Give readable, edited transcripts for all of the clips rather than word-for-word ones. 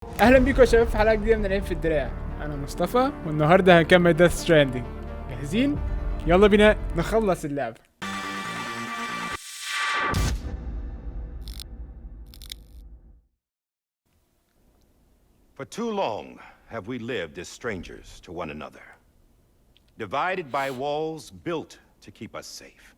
اهلا بيكم يا شباب في حلقه جديده من العيب في الدراع. انا مصطفى والنهارده هنكمل Death Stranding. جاهزين؟ يلا بينا نخلص اللعبه. For too long have we lived as strangers to one another, divided by walls built to keep us safe.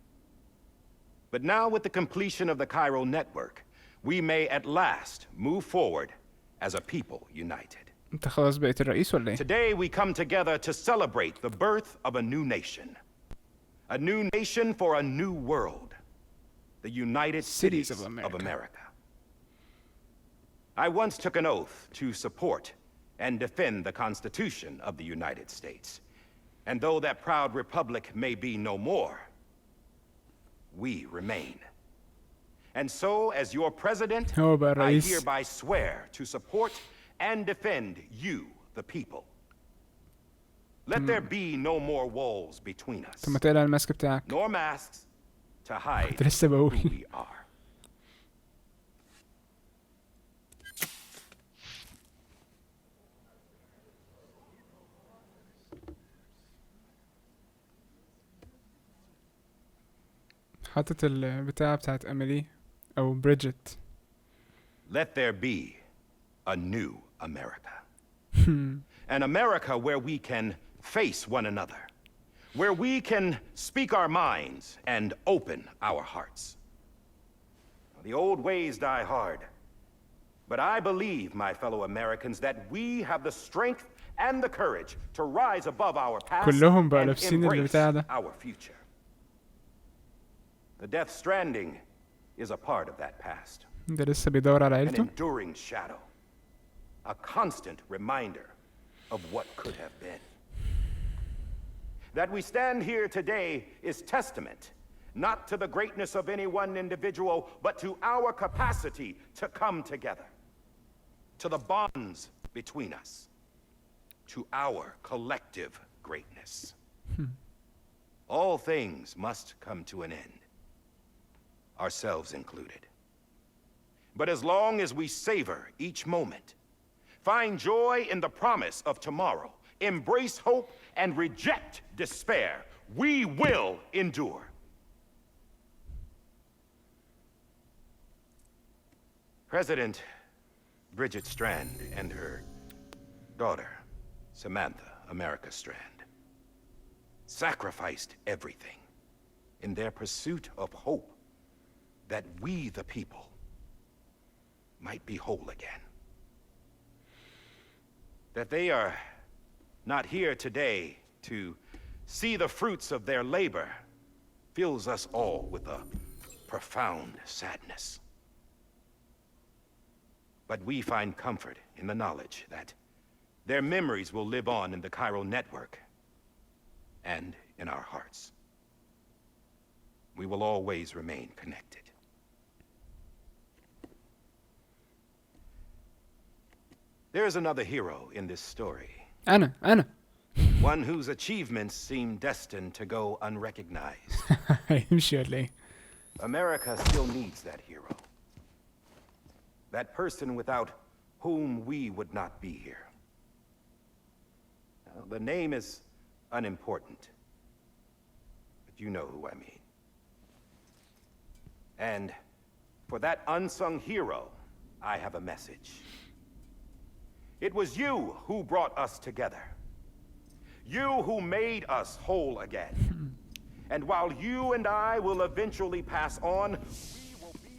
But now with the completion of the chiral network, we may at last move forward as a people united. انت خلاص بقيت الرئيس ولا ايه؟ Today we come together to celebrate the birth of a new nation. A new nation for a new world. The United Cities of America. I once took an oath to support and defend the Constitution of the United States. And though that proud republic may be no more, we remain. And so, as your president, I hereby swear to support and defend you, the people. Let there be no more walls between us, nor masks to hide who we are. حاطط البتاعة بتاعت أميلي أو بريدجت. Let there be a new America. An America where we can face one another. Where we can speak our minds and open our hearts. The old ways die hard. But I believe, my fellow Americans, that we have the strength and the courage to rise above our past and embrace our future. The Death Stranding is a part of that past. An enduring shadow. A constant reminder of what could have been. That we stand here today is testament not to the greatness of any one individual, but to our capacity to come together. To the bonds between us. To our collective greatness. All things must come to an end. Ourselves included. But as long as we savor each moment, find joy in the promise of tomorrow, embrace hope, and reject despair, we will endure. President Bridget Strand and her daughter, Samantha America Strand, sacrificed everything in their pursuit of hope that we, the people, might be whole again. That they are not here today to see the fruits of their labor fills us all with a profound sadness. But we find comfort in the knowledge that their memories will live on in the chiral network and in our hearts. We will always remain connected. There is another hero in this story. أنا. One whose achievements seem destined to go unrecognized. America still needs that hero. That person without whom we would not be here. Now, the name is unimportant, but you know who I mean. And for that unsung hero, I have a message. It was you who brought us together. You who made us whole again. And while you and I will eventually pass on, we will be...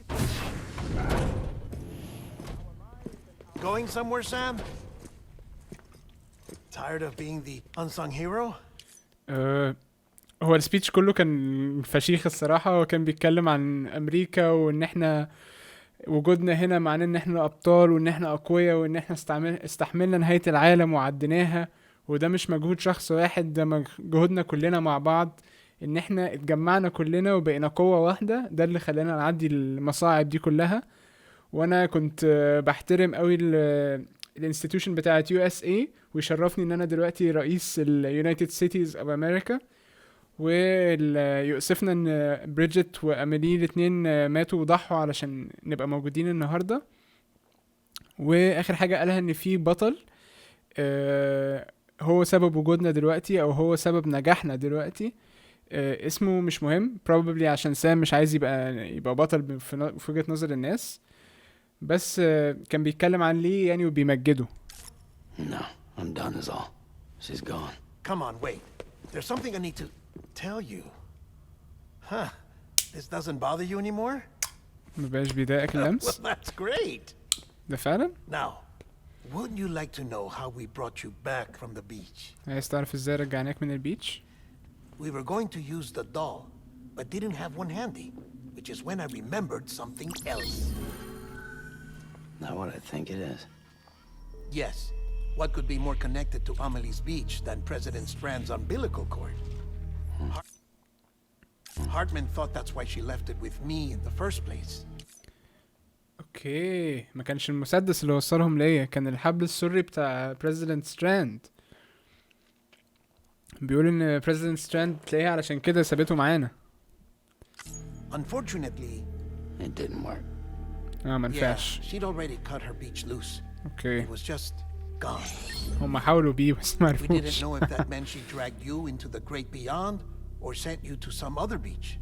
Going somewhere, Sam? Tired of being the unsung hero? هو السبيتش كله كان فشيخ الصراحة. هو كان بيتكلم عن أمريكا وإن احنا وجودنا هنا معناه ان احنا ابطال وان احنا اقوياء وان احنا استحملنا نهاية العالم وعديناها. وده مش مجهود شخص واحد، ده مجهودنا كلنا مع بعض، ان احنا اتجمعنا كلنا وبقينا قوة واحدة. ده اللي خلانا نعدي المصاعب دي كلها. وانا كنت بحترم قوي الانستيتيوشن بتاعت USA، ويشرفني ان انا دلوقتي رئيس اليونايتد سيتيز اوف امريكا. ويؤسفنا ان بريدجت واميلي الاثنين ماتوا وضحوا علشان نبقى موجودين النهارده. واخر حاجة قالها ان في بطل هو سبب وجودنا دلوقتي او هو سبب نجاحنا دلوقتي. اسمه مش مهم probably عشان سام مش عايز يبقى بطل في وجهة نظر الناس، بس كان بيتكلم عن ليه يعني وبيمجده. No, I'm done is all. She's gone. Come on, wait. There's something I need to tell you. Huh. This doesn't bother you anymore? مبقاش بيضايقك اللمس؟ Well, that's great. ده فعلا؟ Now, wouldn't you like to know how we brought you back from the beach? عايز تعرف ازاي رجعناك من البيتش؟ We were going to use the doll, but didn't have one handy, which is when I remembered something else. Not what I think it is. Yes. What could be more connected to Amelie's beach than President Strand's umbilical cord? Hartman thought that's why she left it with me in the first place. اوكي، ما كانش المسدس اللي وصلهم ليا، كان الحبل السري بتاع بريزيدنت ستراند. بيقول ان بريزيدنت ستراند تلاقيها علشان كده سابته معانا. Unfortunately, It didn't work. ما yeah, نفعش. she'd already cut her beach loose. اوكي، It was just gone. هم حاولوا بيه بس ما We didn't عرفوش. know if that meant she dragged you into the great beyond or sent you to some other beach.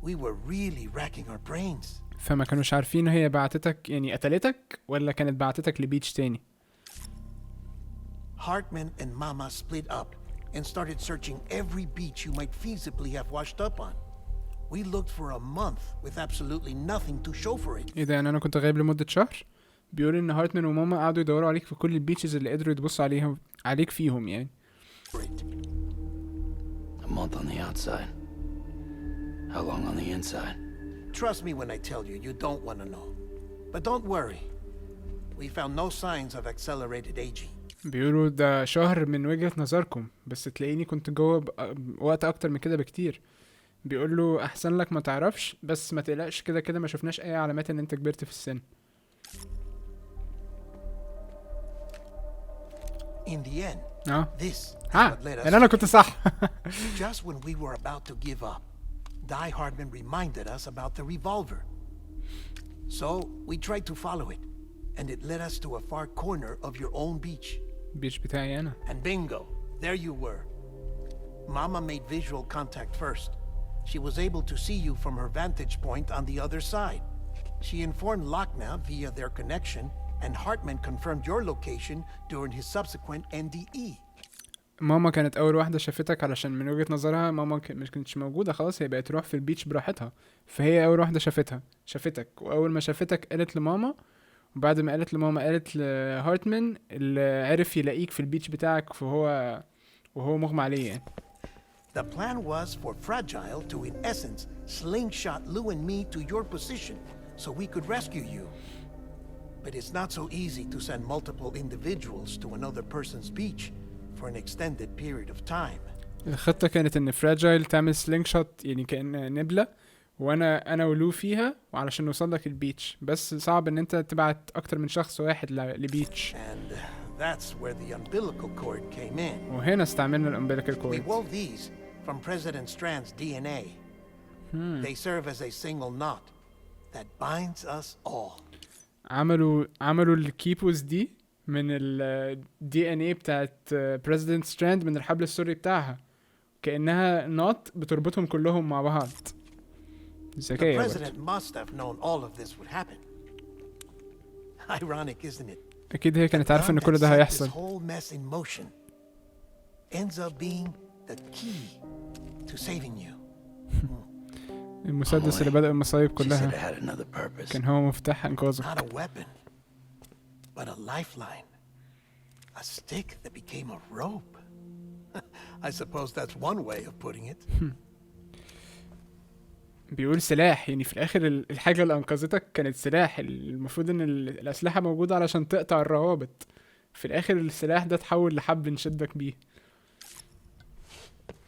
We were really racking our brains. فما كانوش عارفين هي بعتتك يعني قتلتك ولا كانت بعتتك لبيتش تاني. Hartman and Mama split up and started searching every beach you might feasibly have washed up on. We looked for a month with absolutely nothing to show for it. ايه ده؟ يعني انا كنت غايب لمدة شهر؟ بيقول ان هارتمان وماما قعدوا يدوروا عليك في كل البيتشز اللي قدروا يتبصوا عليك فيهم يعني. A month on the outside. How long on the inside? Trust me when I tell you, you don't want to know. But don't worry. We found no signs of accelerated aging. بيقولوا ده شهر من وجهة نظركم، بس تلاقيني كنت جوه وقت اكتر من كده بكتير. بيقول له احسن لك ما تعرفش، بس ما تقلقش، كده كده ما شفناش اي علامات ان انت كبرت في السن. In the end, this is ها what led us يعني انا كنت صح. just when we were about to give up. Die Hardman reminded us about the revolver. So we tried to follow it, and it led us to a far corner of your own beach. البيتش بتاعي انا. And bingo, there you were. Mama made visual contact first. She was able to see you from her vantage point on the other side. She informed Lockna via their connection, and Hartman confirmed your location during his subsequent NDE. ماما كانت اول واحده شافتك علشان من وجهة نظرها ماما مش كانتش موجوده خلاص، هي بقت تروح في البيتش براحتها، فهي اول واحده شافتك، واول ما شافتك قالت لماما، وبعد ما قالت لماما قالت لهارتمان اللي عرف يلاقيك في البيتش بتاعك وهو مغمى عليه يعني. The plan was for Fragile to, in essence, slingshot Lou and me to your position so we could rescue you. But it's not so easy to send multiple individuals to another person's beach for an extended period of time. الخطة كانت ان فراجايل تعمل سلينج شوت يعني كأن نبلة، وانا ولو فيها وعلشان نوصل لك البيتش، بس صعب ان انت تبعت اكتر من شخص واحد لبيتش. And that's where the umbilical cord came in. وهنا استعملنا الامبليكال We كورد. wove these from President Strand's DNA. They serve as a single knot that binds us all. عملوا الكيبوز دي من الدي ان اي بتاعت بريزيدنت ستراند من الحبل السري بتاعها، كأنها نوت بتربطهم كلهم مع بعض. The ذكية برضه. president must have known all of this would happen. Ironic, isn't it? اكيد هي كانت عارفة ان The كل gun ده that set هيحصل. This whole mess in motion ends up being the key to saving you. المسدس اللي بدأ المصايب She said it كلها had another purpose. كان هو مفتاح انقاذك. Not a weapon, but a lifeline. A stick that became a rope. I suppose that's one way of putting it. بيقول سلاح، يعني في الاخر الحاجة اللي انقذتك كانت سلاح. المفروض ان الاسلحة موجودة علشان تقطع الروابط، في الاخر السلاح ده تحول لحبل نشدك بيه.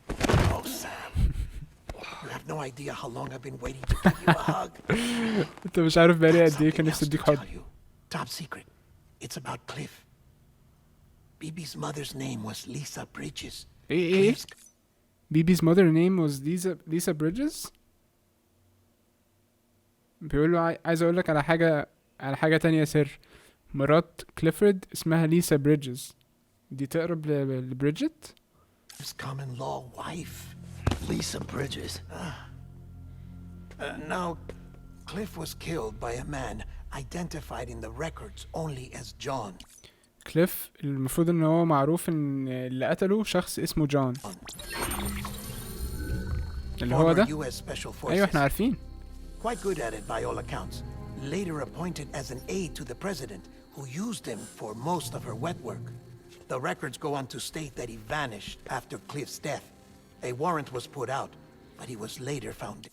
Oh, Sam. You have no idea how long I've been waiting to give you a hug. انت مش عارف بقالي Got قد ايه something كان else نفسي to اديك tell حضن. you. Top secret. It's about Cliff. Bibi's mother's name was Lisa Bridges. ايه Cliff's Bibi's mother name was Lisa Bridges. بيقول له عايز اقول لك على حاجة تانية سر. مرات كليفورد اسمها ليسا بريدجز، دي تقرب لبريدجت. His common law wife. Lisa Bridges. Now, Cliff was killed by a man identified in the records only as John. كليف المفروض ان هو معروف ان اللي قتله شخص اسمه جون، اللي هو ده. Former US Special Forces. ايوه احنا عارفين. Quite good at it by all accounts. Later appointed as an aide to the president, who used him for most of her wet work. The records go on to state that he vanished after Cliff's death. A warrant was put out, but he was later found.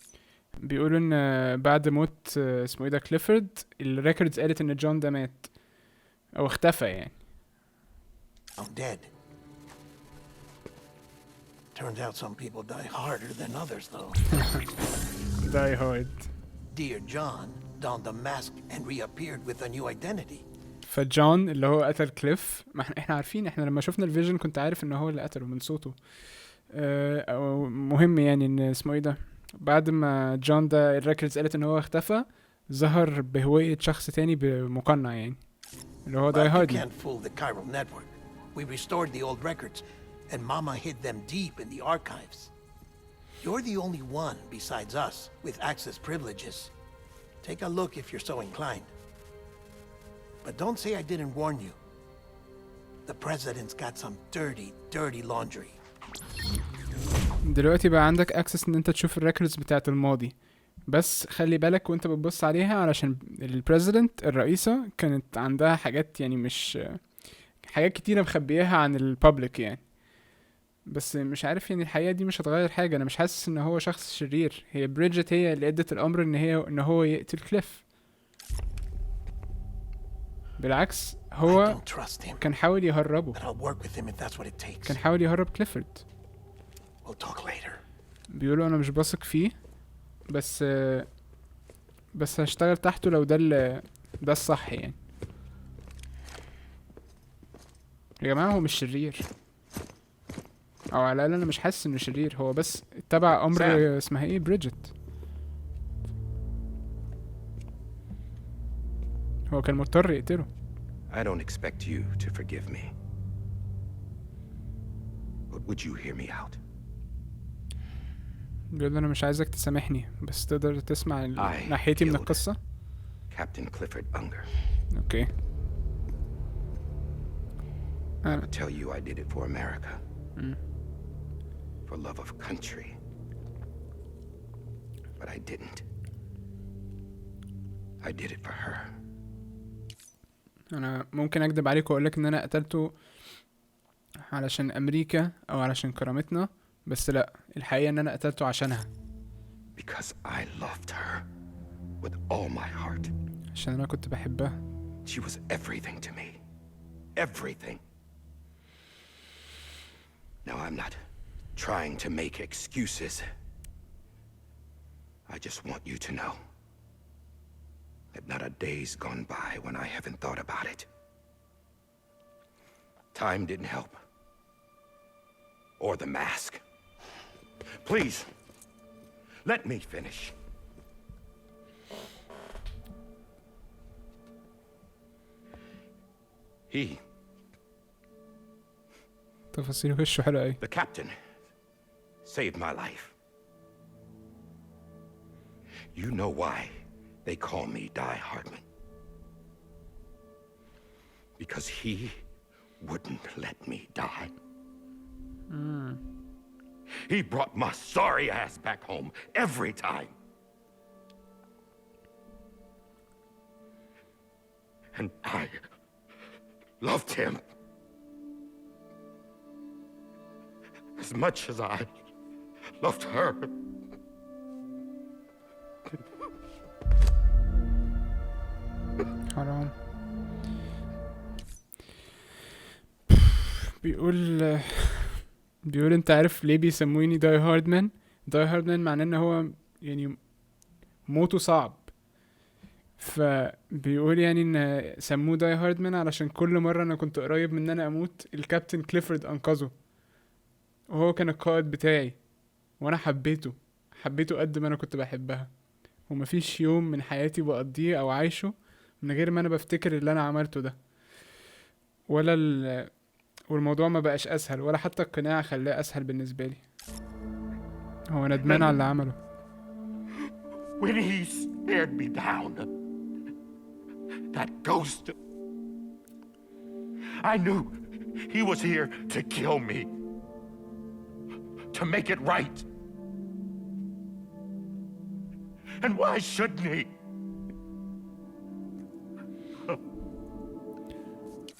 بيقولوا ان بعد موت اسمه ايه ده كليفورد، الريكوردز قالت ان جون ده مات او اختفى يعني. Found dead. Turns out some people die harder than others, though. Die hard. Dear John donned a mask and reappeared with a new identity. فجون اللي هو قتل كليف، ما احنا عارفين، احنا لما شفنا الفيجن كنت عارف ان هو اللي قتله من صوته. او مهم يعني ان اسمه ايه ده، بعد ما جون ده الريكوردز قالت ان هو اختفى، ظهر بهوية شخص تاني بمقنع يعني، اللي هو داي هارد. You can't fool the chiral network. We restored the old records, and Mama hid them deep in the archives. You're the only one besides us with access privileges. Take a look if you're so inclined. But don't say I didn't warn you. The president's got some dirty, dirty laundry. دلوقتي بقى عندك اكسس ان انت تشوف الريكوردز بتاعت الماضي، بس خلي بالك وانت بتبص عليها علشان البريزيدنت الرئيسة كانت عندها حاجات يعني مش حاجات كتيرة مخبياها عن البابليك يعني. بس مش عارف يعني الحقيقة دي مش هتغير حاجة. انا مش حاسس ان هو شخص شرير، هي بريدجت هي اللي ادت الامر ان هو يقتل كليف. بالعكس هو كان حاول يهربه، كان حاول يهرب كليفورد. بيقولوا انا مش بثق فيه، بس هشتغل تحته لو ده الصح يعني. يا جماعة هو مش شرير، او على الاقل انا مش حاسس انه شرير، هو بس اتبع امر اسمها ايه بريدجت. هو كان مضطر يقتله. I don't expect you to forgive me. But would you hear me out? بيقول انا مش عايزك تسامحني، بس تقدر تسمع ناحيتي من القصة. Captain Clifford Unger. اوكي. I tell you I did it for America. For love of country. But I didn't. I did it for her. انا ممكن اكذب عليك واقولك ان انا قتلته علشان امريكا او علشان كرامتنا، بس لا، الحقيقة ان انا قتلته عشانها. Because I loved her with all my heart. عشان انا كنت بحبها. She was everything to me. Everything. Now I'm not trying to make excuses. I just want you to know that not a day's gone by when I haven't thought about it. Time didn't help. Or the mask. Please, let me finish. تفاصيل وشه حلوة أوي. The captain saved my life. You know why they call me Die Hardman? Because he wouldn't let me die. He brought my sorry ass back home every time. And I loved him as much as I loved her. حرام. بيقول انت عارف ليه بيسموني داي هاردمان؟ داي هاردمان معناه ان هو يعني موته صعب، فبيقول يعني ان سموه داي هاردمان علشان كل مرة انا كنت قريب من ان انا اموت الكابتن كليفورد انقذه، وهو كان القائد بتاعي، وانا حبيته قد ما انا كنت بحبها، ومفيش يوم من حياتي بقضيه او عايشه من غير ما انا بفتكر اللي انا عملته ده، والموضوع ما بقاش اسهل، ولا حتى القناع خلاه اسهل بالنسبه لي. هو ندمان على اللي عمله. When he stared me down, that ghost, I knew he was here to kill me, to make it right. And why shouldn't he?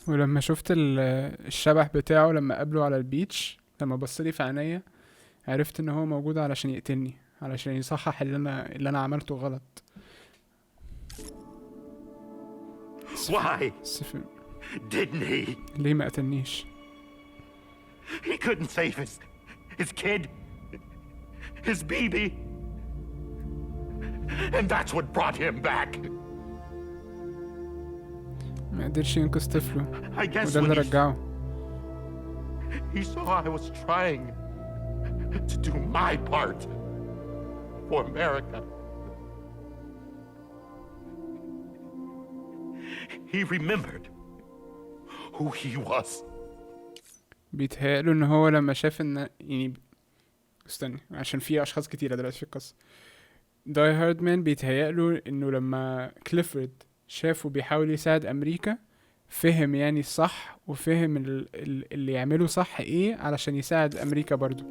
ولما شفت الشبح بتاعه لما قابله على البيتش، لما بصلي في عينيا، عرفت ان هو موجود علشان يقتلني، علشان يصحح اللي انا عملته غلط. Why didn't he? ليه ما قتلنيش؟ He couldn't save his kid, his baby, and that's what brought him back. ما قدرش ينقذ طفله، وده اللي رجعه. He saw I was trying to do my part for America. He remembered who he was. بيتهيأله ان هو لما شاف ان يعني استني عشان في اشخاص كتيرة دلوقتي في القصة. داي هاردمان بيتهيأله انه لما كليفورد شافه بيحاول يساعد امريكا، فهم يعني الصح، وفهم اللي يعمله صح ايه علشان يساعد امريكا برضو.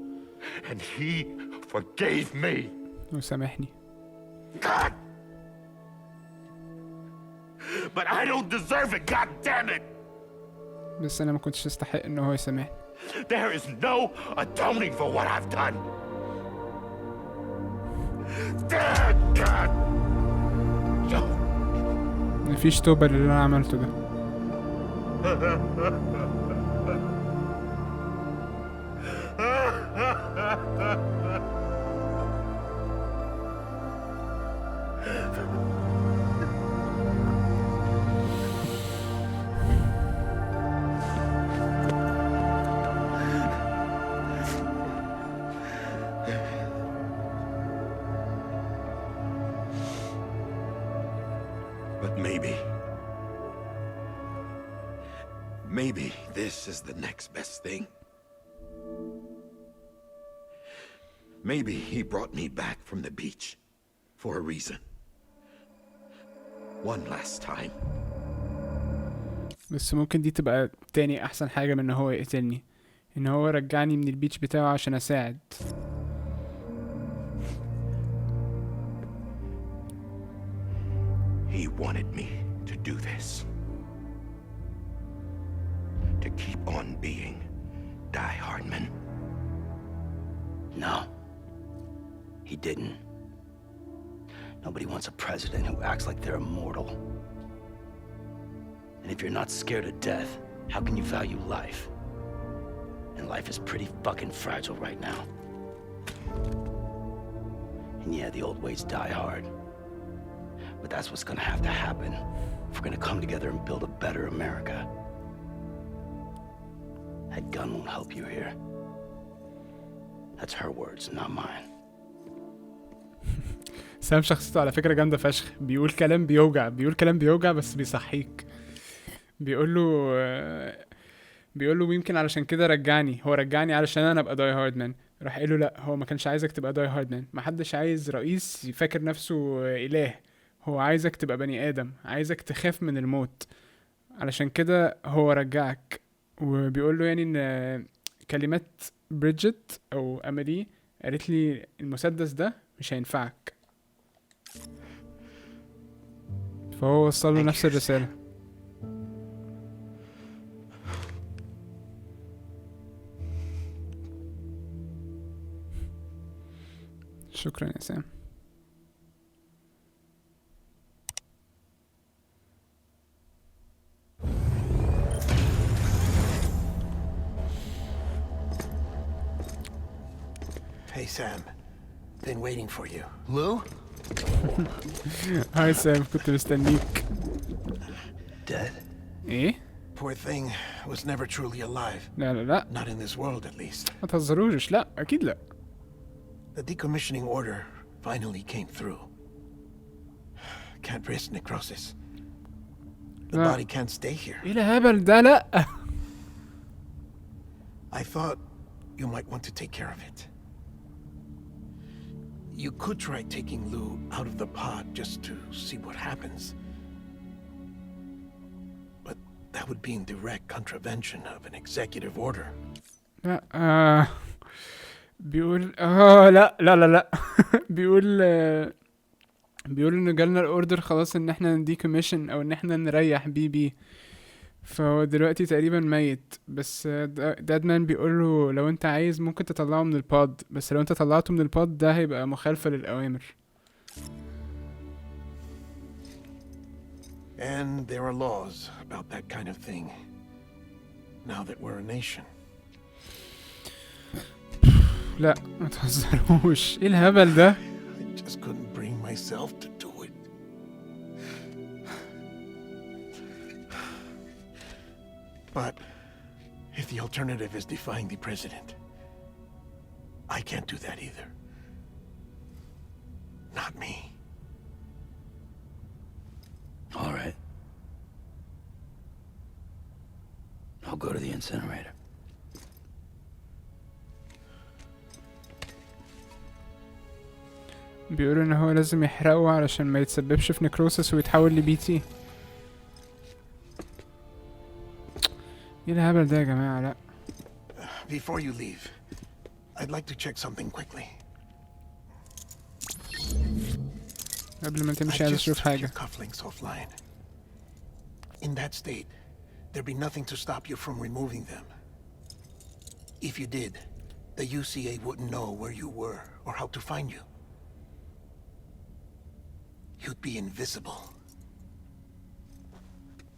And he forgave me. وسامحني. God. But I don't deserve it, God damn it. بس انا ما كنتش استحق ان هو يسامحني. There is no atoning for what I've done. God. مفيش توبة للي انا عملته ده. But maybe this is the next best thing. Maybe he brought me back from the beach for a reason. One last time. بس ممكن دي تبقى تاني احسن حاجة من ان هو يقتلني، ان هو رجعني من البيتش بتاعه عشان اساعد. He wanted me to do this. To keep on being Die Hardman. No. He didn't. Nobody wants a president who acts like they're immortal. And if you're not scared of death, how can you value life? And life is pretty fucking fragile right now. And yeah, the old ways die hard. But that's what's gonna have to happen if we're gonna come together and build a better America. That gun won't help you here. That's her words, not mine. سام شخصيته على فكرة جامدة فشخ، بيقول كلام بيوجع بس بيصحيك. بيقول له يمكن علشان كده رجعني، هو رجعني علشان انا ابقى داي هاردمان. راح قاله لا، هو ما كانش عايزك تبقى داي هاردمان، ما حدش عايز رئيس يفكر نفسه اله، هو عايزك تبقى بني ادم، عايزك تخاف من الموت، علشان كده هو رجعك. وبيقول له يعني ان كلمات بريدجت او امالي قالت لي المسدس ده مش هينفعك، فهو وصل له نفس الرسالة. شكرا يا سام. Hey Sam, been waiting for you. Lou? هاي سام، كنت مستنيك. Dead? ايه؟ Poor thing was never truly alive. لا Not in this world at least. ما تهزروش. لا اكيد لا. The decommissioning order finally came through. Can't risk necrosis. The لا. body can't stay here. ايه الهبل ده؟ لا. I thought you might want to take care of it. You could try taking Lou out of the pod just to see what happens. But that would be in direct contravention of an executive order. لا بيقول لا لا لا لا بيقول انه جالنا الاوردر خلاص ان احنا ندي كوميشن او ان احنا نريح بي فهو دلوقتي تقريبا ميت. بس دادمان بيقول له لو انت عايز ممكن تطلعه من الباد، بس لو انت طلعته من الباد ده هيبقى مخالفة للأوامر. And there are laws about that kind of thing. Now that we're a nation. لا ما تهزروش، ايه الهبل ده؟ I just couldn't bring myself to do it. But if the alternative is defying the president, I can't do that either. Not me. All right. I'll go to the incinerator. بيقولوا ان هو لازم يحرقه علشان ما يتسببش في نكروسس ويتحول لبي تي. ايه الهبل ده يا جماعة؟ لا. Before you leave, I'd like to check something quickly. قبل ما I تمشي عايز just اشوف took حاجة. your cufflinks offline. In that state, there'd be nothing to stop you from removing them. If you did, the UCA wouldn't know where you were or how to find you. You'd be invisible.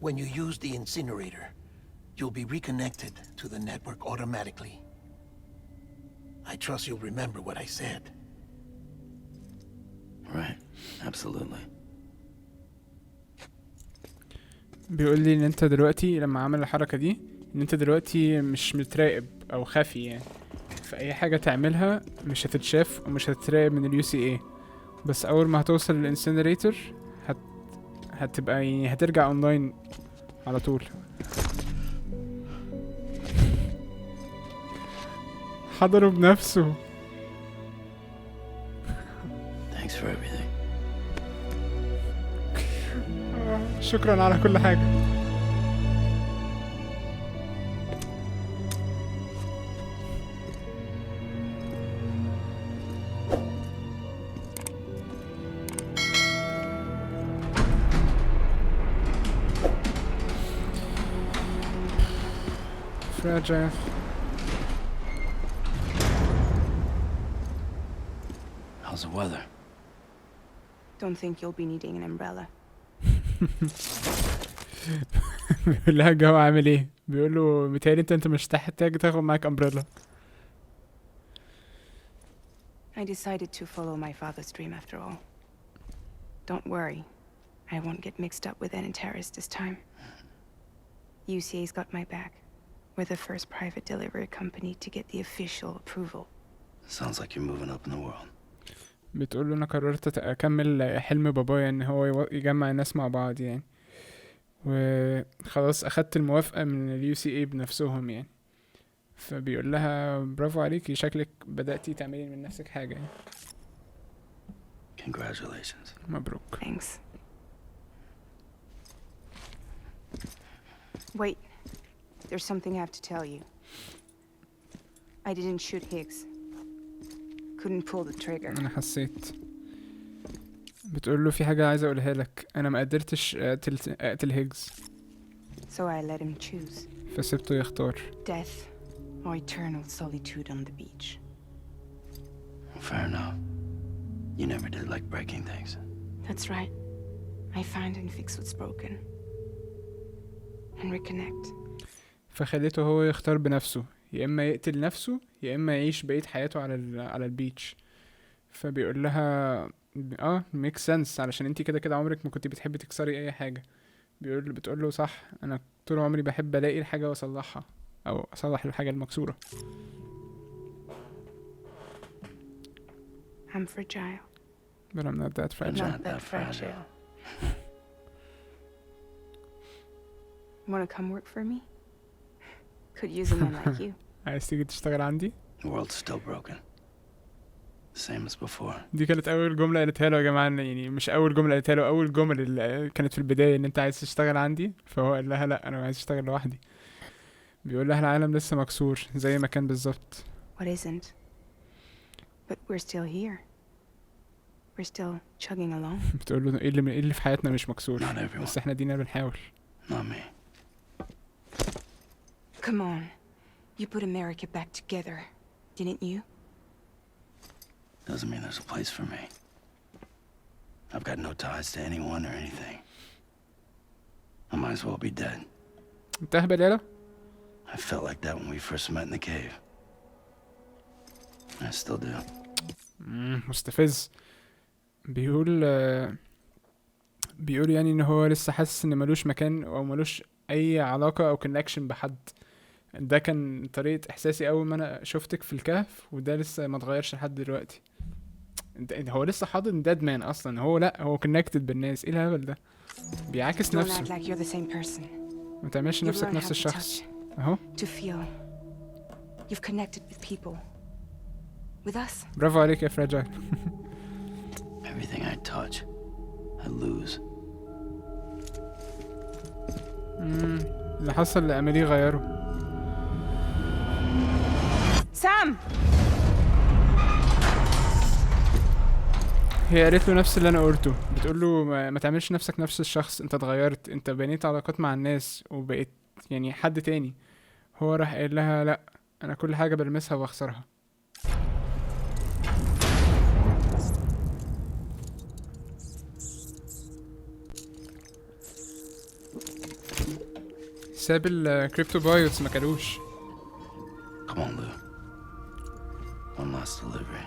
When you use the incinerator, you'll be reconnected to the network automatically. I trust you'll remember what I said. Right. Absolutely. بيقول لي ان انت دلوقتي لما عمل الحركة دي ان انت دلوقتي مش متراقب او خفي يعني، فاي حاجة تعملها مش هتتشاف ومش هتتراقب من اليو سي اي. بس اول ما هتوصل للانسينريتور هتبقى يعني هترجع اونلاين على طول. حضره بنفسه. Thanks for everything. شكرا على كل حاجة. fragile. How's the weather? Don't think you'll be needing an umbrella. بيقول لها الجو عامل ايه؟ بيقول له متهيألي انت مش هتحتاج تاخد معاك امبريلا. I decided to follow my father's dream after all. Don't worry, I won't get mixed up with any terrorists this time. UCA's got my back. We're the first private delivery company to get the official approval. Sounds like you're moving up in the world. بتقول له انا قررت اكمل حلم بابايا ان هو يجمع الناس مع بعض يعني، وخلاص اخدت الموافقة من اليو سي اي بنفسهم يعني. فبيقول لها برافو عليكي، شكلك بدأتي تعملي من نفسك حاجة يعني. Congratulations. مبروك. Thanks. Wait, there's something I have to tell you. I didn't shoot Higgs. Couldn't pull the trigger. انا حسيت. بتقول له في حاجة عايزة اقولها لك، انا ما قدرتش اقتل هيجز. So I let him choose. فسبته يختار. Death or eternal solitude on the beach. Fair enough. You never did like breaking things. That's right. I find and fix what's broken. And reconnect. فخليته هو يختار بنفسه، يا اما يقتل نفسه يا اما يعيش بقية حياته على البيتش. فبيقول لها ميك سنس، علشان انتي كده كده عمرك ما كنتي بتحبي تكسري اي حاجة. بتقول له صح، انا طول عمري بحب الاقي الحاجة واصلحها او اصلح الحاجة المكسورة. I'm fragile. But I'm not that fragile. Not that fragile. Wanna come work for me? Could use a man like you. عايز تيجي تشتغل عندي؟ The world's still broken. Same as before. دي كانت اول جمله قالتها له يا جماعه، يعني مش اول جمله قالتها له، اول جمل اللي كانت في البدايه ان انت عايز تشتغل عندي، فهو قال لها لا انا عايز اشتغل لوحدي. بيقول لها العالم لسه مكسور زي ما كان بالظبط. What isn't? But we're still here. We're still chugging along. بتقول له ايه اللي في حياتنا مش مكسور، بس احنا دينا بنحاول. Not me. Come on. You put America back together, didn't you? Doesn't mean there's a place for me. I've got no ties to anyone or anything. I might as well be dead. انت اهبل يالا. I felt like that when we first met in the cave. I still do. مستفز. بيقول يعني ان هو لسه حاسس ان ملوش مكان او ملوش اي علاقة او كونكشن بحد. ده كان طريقة احساسي اول ما انا شفتك في الكهف، وده لسه ما اتغيرش لحد دلوقتي. هو لسه حاضن ديد مان اصلا، هو لا هو كونكتد بالناس. ايه الهبل ده؟ بيعاكس نفسه. ما تعملش نفسك نفس الشخص اهو. To feel you've connected with people, with us. برافو عليك يا فراجايل. Everything I touch, I lose. اللي حصل لأميلي غيره. سام. هي قالت له نفس اللي انا قلته، بتقول له ما تعملش نفسك نفس الشخص، انت اتغيرت، انت بنيت علاقات مع الناس وبقيت يعني حد تاني. هو راح قال لها لا انا كل حاجة بلمسها واخسرها. ساب الكريبتو بايوتس ما كلوش. Come on, Lou. One last delivery.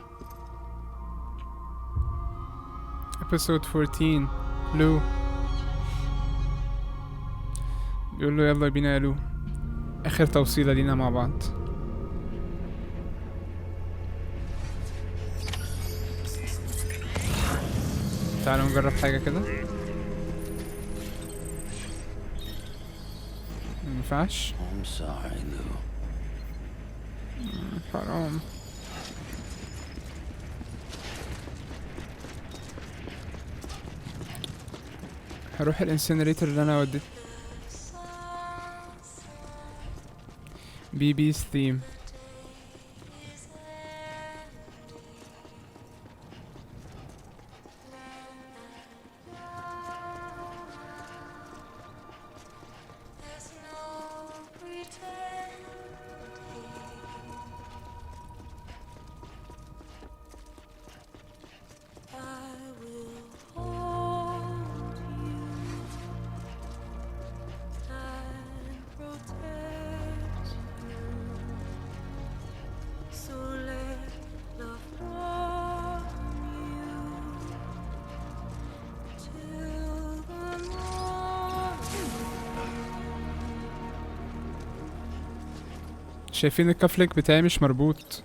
episode 14 لو. بيقول له يلا بينا يا لو، اخر توصيلة لينا مع بعض. تعالوا نجرب حاجة كده. مينفعش. I'm sorry, Lou. حرام. هروح الانسينريتور اللي انا وديت. بيبي's theme. شايفين الكفلك بتاعي مش مربوط.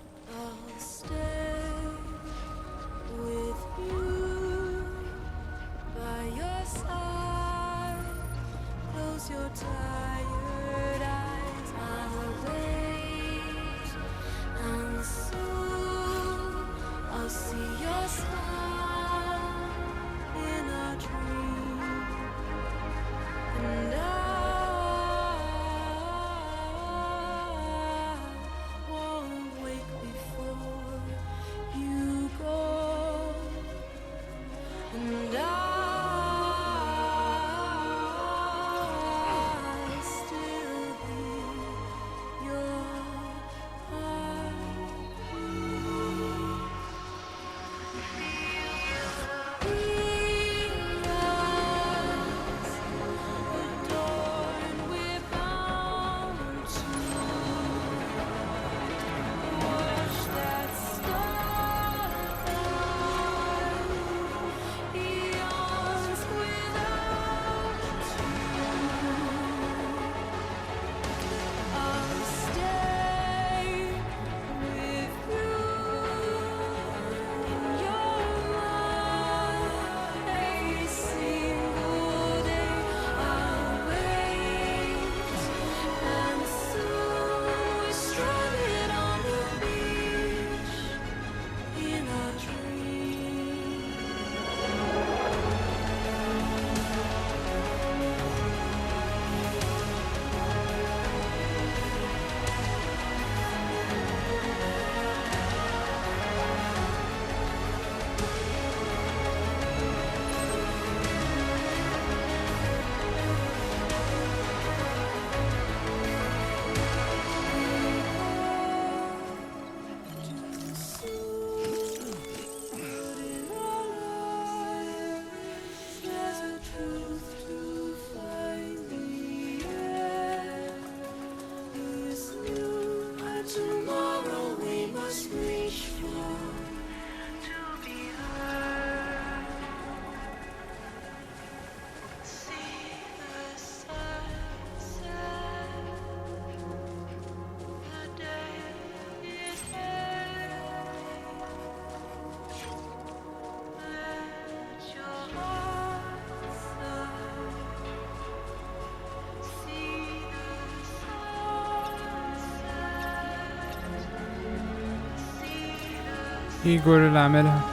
ايجور اللي عملها،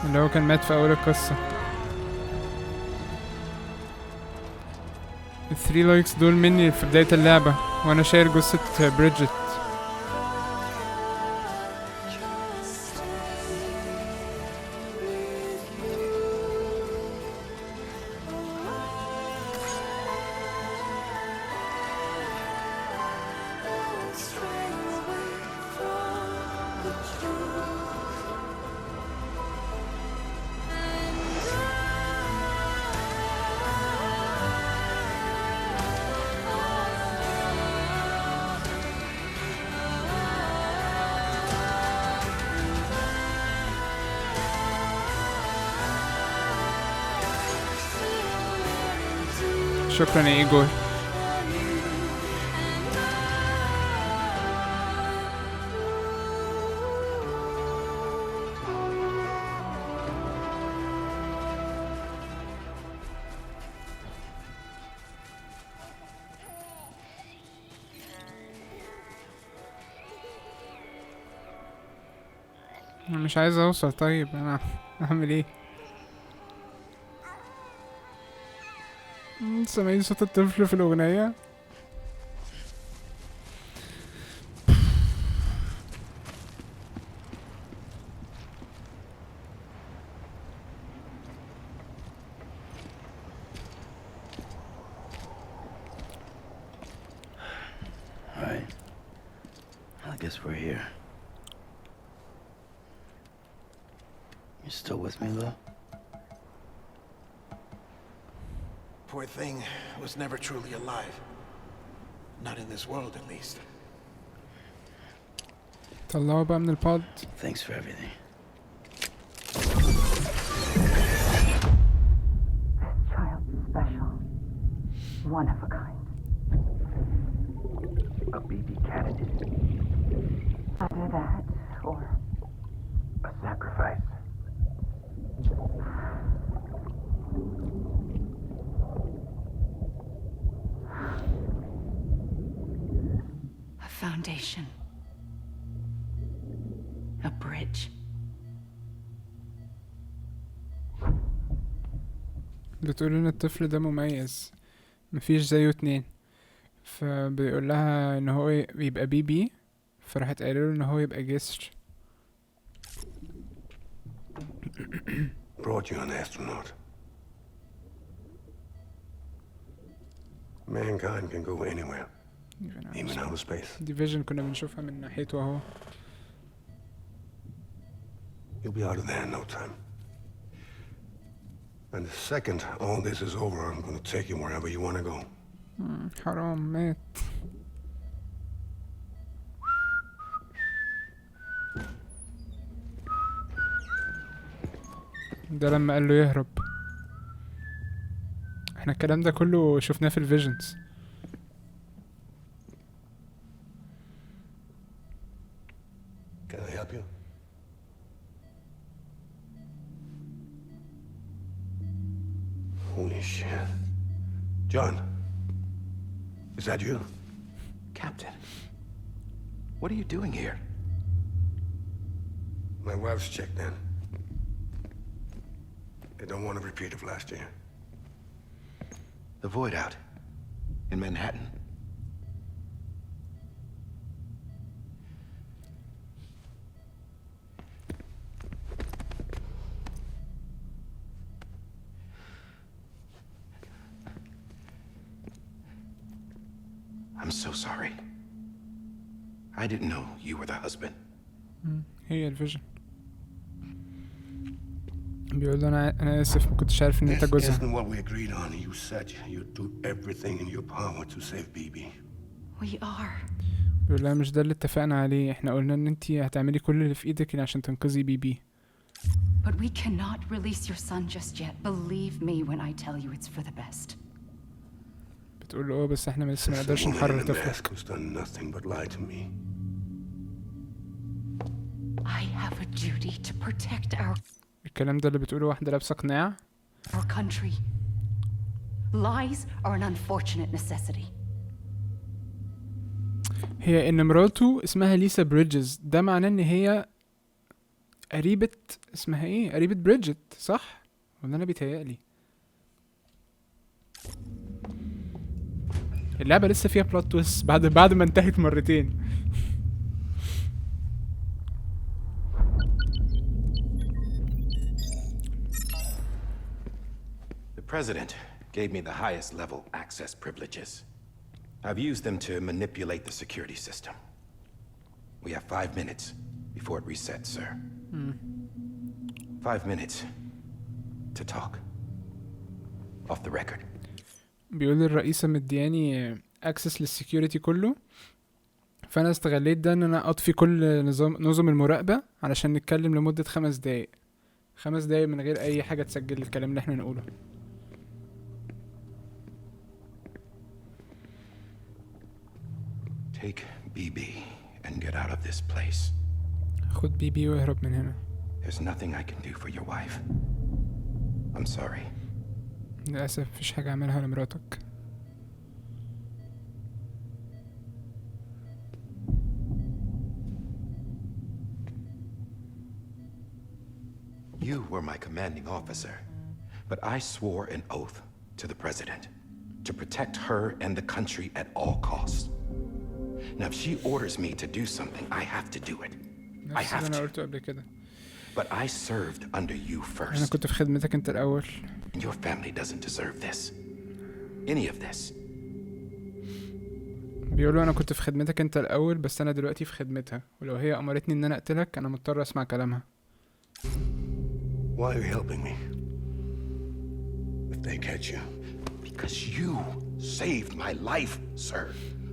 اللي هو كان مات في اول القصة. ال3 لايكس دول مني في بداية اللعبة وانا شايل جثة بريدجت. شكرا يا ايجور. انا مش عايز اوصل. طيب انا اعمل ايه؟ سامعين صوت الطفل في الأغنية. Alright. I guess we're here. You still with me, though? Poor thing was never truly alive. Not in this world, at least. طلعوا بقى من الباد. Thanks for everything. This child's special. One of a kind. A baby candidate. Either that, or A sacrifice. a foundation. A bridge. بتقول ان الطفل ده مميز، مفيش زيه اتنين، فبيقول لها ان هو يبقى بي، فراحت قايله له ان هو يبقى جسر. Brought you an astronaut. Mankind can go anywhere, even outer space. ديفيجن كنا بنشوفها من ناحيته اهو. You'll be out of there in no time. And the second all this is over, I'm gonna take you wherever you wanna go. حرام مات. ده لما قال له يهرب. احنا الكلام ده كله شفناه في الفيجنز. Can I help you? Holy shit. John, is that you? Captain, what are you doing here? My wife's checked in. They don't want a repeat of last year. The void out in Manhattan. I'm so sorry. I didn't know you were the husband. هي الفيجن. بيقول له انا اسف، ما كنتش عارف ان انت This جوزها. isn't what we agreed on. You said you'd do everything in your power to save Bibi. We are. بيقول لها مش ده اللي اتفقنا عليه، احنا قلنا ان انت هتعملي كل اللي في ايدك عشان تنقذي بيبي. But we cannot release your son just yet. Believe me when I tell you it's for the best. بتقول له بس احنا لسه ما The نقدرش woman نحرر in the طفلك. mask who's done nothing but lie to me. I have a duty to protect الكلام ده اللي بتقوله واحدة لابسة قناع. our country. Lies are an unfortunate necessity. هي ان مراته اسمها ليسا بريدجز، ده معناه ان هي قريبة اسمها ايه، قريبة بريدجت صح ولا انا بيتهيألي؟ اللعبة لسه فيها بلوت تويست بعد ما انتهت مرتين. The president gave me the highest level access privileges. I've used them to manipulate the security system. We have 5 minutes before it resets, sir. 5 minutes to talk. Off the record. بيقول الرئيسة مدياني اكسس للسكيورتي كله، فانا استغليت ده ان انا اطفي كل نظم المراقبة علشان نتكلم لمدة 5 دقايق. 5 دقايق من غير اي حاجة تسجل الكلام اللي احنا نقوله. Take BB and get out of this place. خد بيبي واهرب من هنا. There's nothing I can do for your wife. I'm sorry. للأسف مفيش حاجة اعملها لمراتك. You were my commanding officer, but I swore an oath to the president to protect her and the country at all costs. Now, if she orders me to do something, I have to do it. I have أنا to. قلته قبل كده. But I served under you أنا first. كنت في خدمتك أنت الأول. And your family doesn't deserve this. Any of this. بيقولوا أنا كنت في خدمتك أنت الأول، بس أنا دلوقتي في خدمتها، ولو هي أمرتني إن أنا أقتلك أنا مضطر أسمع كلامها. Why are you helping me? If they catch you. Because you saved my life, sir.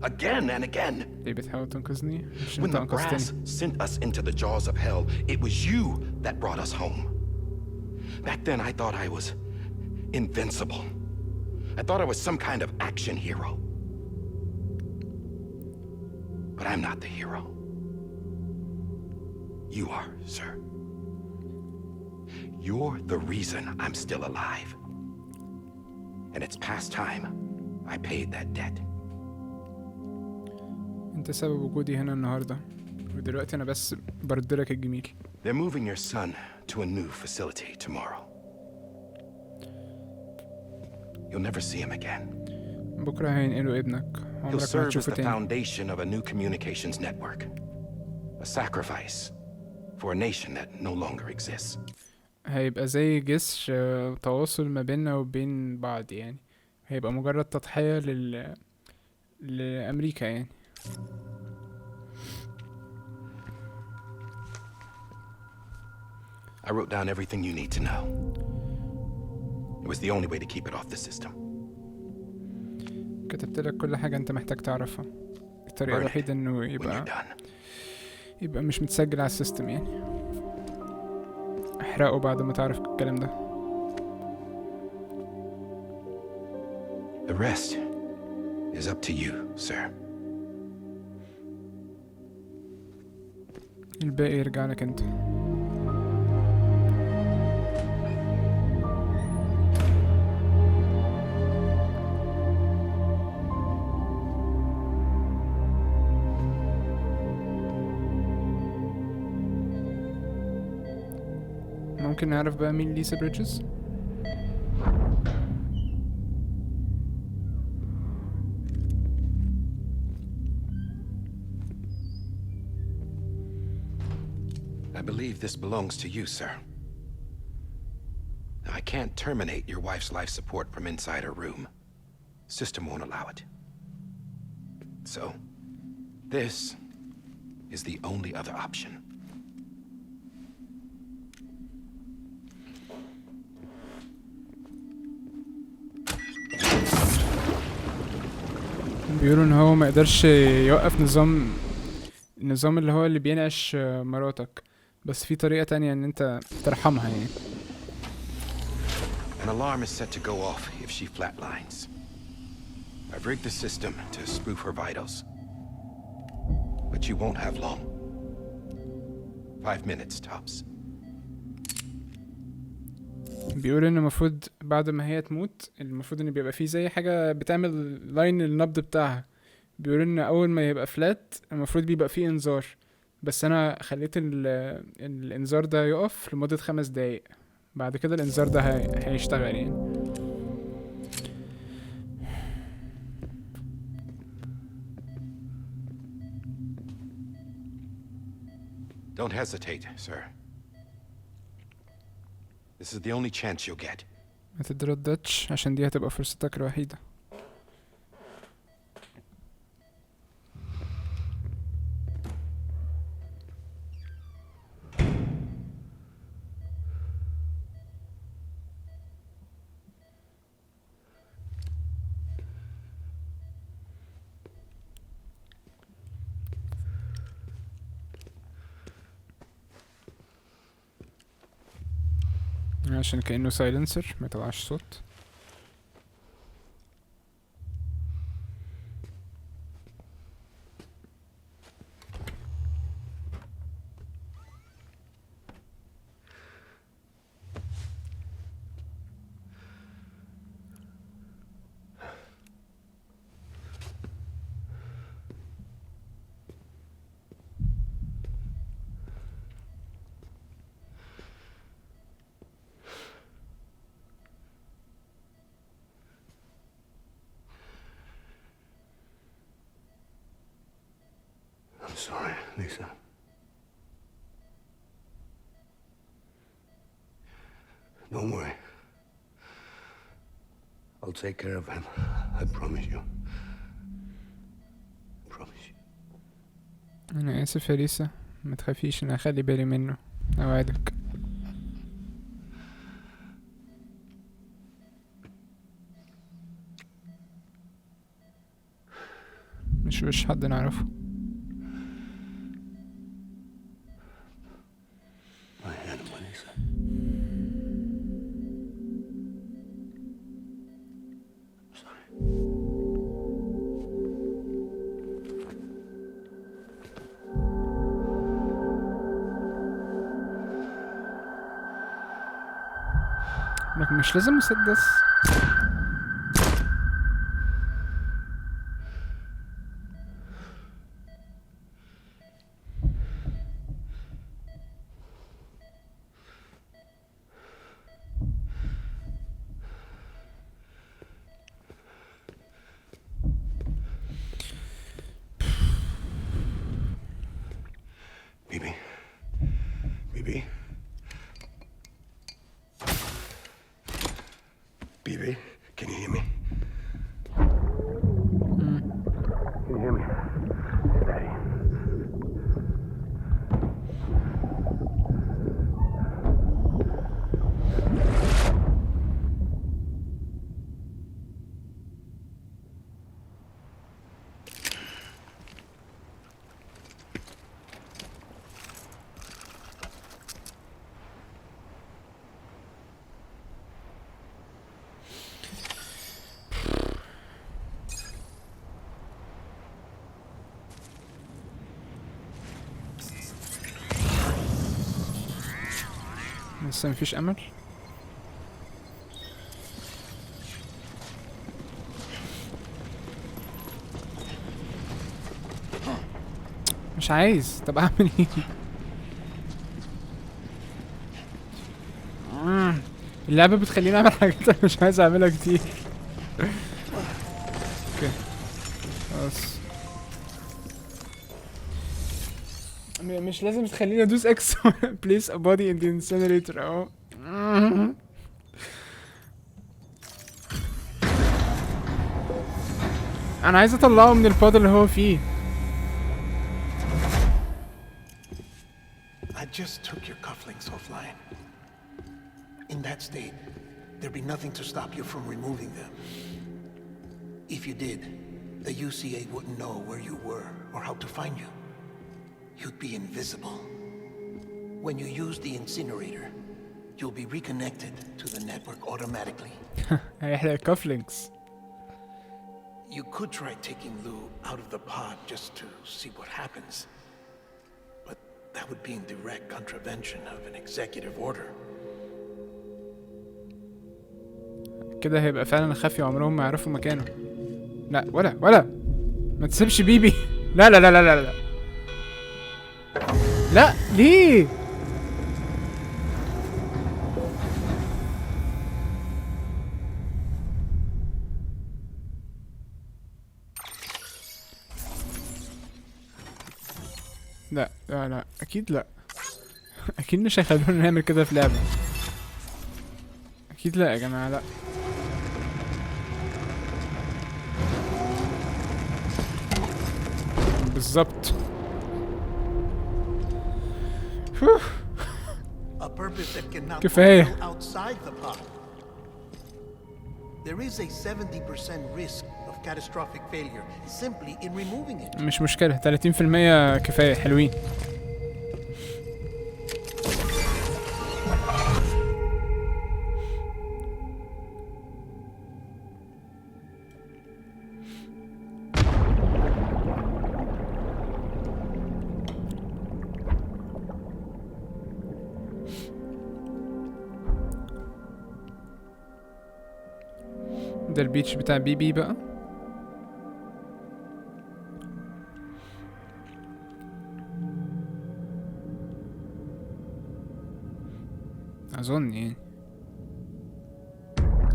Again and again. ليه بتحاول تنقذني؟ عشان When أنت the brass أنقذتني. sent us into the jaws of hell, it was you that brought us home. Back then, I thought I was invincible. I thought I was some kind of action hero. But I'm not the hero. You are, sir. You're the reason I'm still alive. And it's past time I paid that debt. أنت سبب وجودي هنا النهاردة، ودلوقتي أنا بس بردلك الجميل. They're moving your son to a new facility tomorrow. You'll never see him again. بكرة هينقلوا ابنك، He'll عمرك ما serve as هتشوفه the تاني. foundation of a new communications network. A sacrifice for a nation that no longer exists. هيبقى زي جسر تواصل ما بيننا وبين بعض يعني. هيبقى مجرد تضحية لأمريكا يعني. I wrote down everything you need to know. It was the only way to keep it off the system. كتبت لك كل حاجة انت محتاج تعرفها. الطريقة الوحيدة انه When you're done. يبقى مش متسجل على السيستم يعني. احرقه بعد ما تعرف الكلام ده. The rest is up to you, sir. الباقي يرجع لك انت. ممكن نعرف بقى مين ليسا بريدجز؟ I believe this belongs to you, sir. Now, I can't terminate your wife's life support from inside her room. System won't allow it. So, this is the only other option. بيقولوا ان هو ما قدرش يوقف النظام اللي هو اللي بينعش مراتك، بس في طريقة تانية ان انت ترحمها يعني. An alarm is set to go off if she flatlines. I've rigged the system to spoof her vitals. But you won't have long. 5 minutes tops. بيقول ان المفروض بعد ما هي تموت المفروض ان بيبقى فيه زي حاجة بتعمل لاين النبض بتاعها. بيقول ان اول ما يبقى فلات المفروض بيبقى فيه انذار، بس انا خليت الانذار ده يقف لمدة 5 دقايق، بعد كده الانذار ده هيشتغل يعني. Don't hesitate, sir. This is the only chance you'll get. ما تترددش عشان دي هتبقى فرصتك الوحيدة. عشان كأنه سايلنسر ما يطلعش صوت. I'm sorry, Lisa. Don't worry. I'll take care of him. I promise you. I promise you. انا اسف يا ليسا، ما تخافيش، انا هخلي بالي منه، اوعدك. مش وش حد نعرفه. لكن مش لازم مسدس. Baby, can you hear me? Can you hear me? Daddy. لسه مفيش امل. مش عايز. طب اعمل ايه؟ اللعبة بتخليني اعمل حاجات انا مش عايز اعملها كتير. اوكي خلاص، مش لازم تخليني ادوس اكس. place a body in the incinerator اهو. انا عايز اطلعه من البود اللي هو فيه. I just took your cufflinks offline. In that state, there'd be nothing to stop you from removing them. If you did, the UCA wouldn't know where you were or how to find you. You'd be invisible. When you use the incinerator, you'll be reconnected to the network automatically. هيحرق cufflinks. You could try taking Lou out of the pod just to see what happens. But that would be in direct contravention of an executive order. كده هيبقى فعلا خفي وعمرهم ما يعرفوا مكانه. لا ولا ما تسيبش بيبي. لا لا لا لا لا لا. لا ليه؟ لا لا لا اكيد لا. اكيد مش هيخلونا نعمل كده في لعبة. اكيد لا يا جماعة، لا. بالظبط. كفاية. There is a 70% risk of catastrophic failure simply in removing it. مش مشكلة، 30% كفاية، حلوين. ده البيتش بتاع بي بقى. اظن يعني.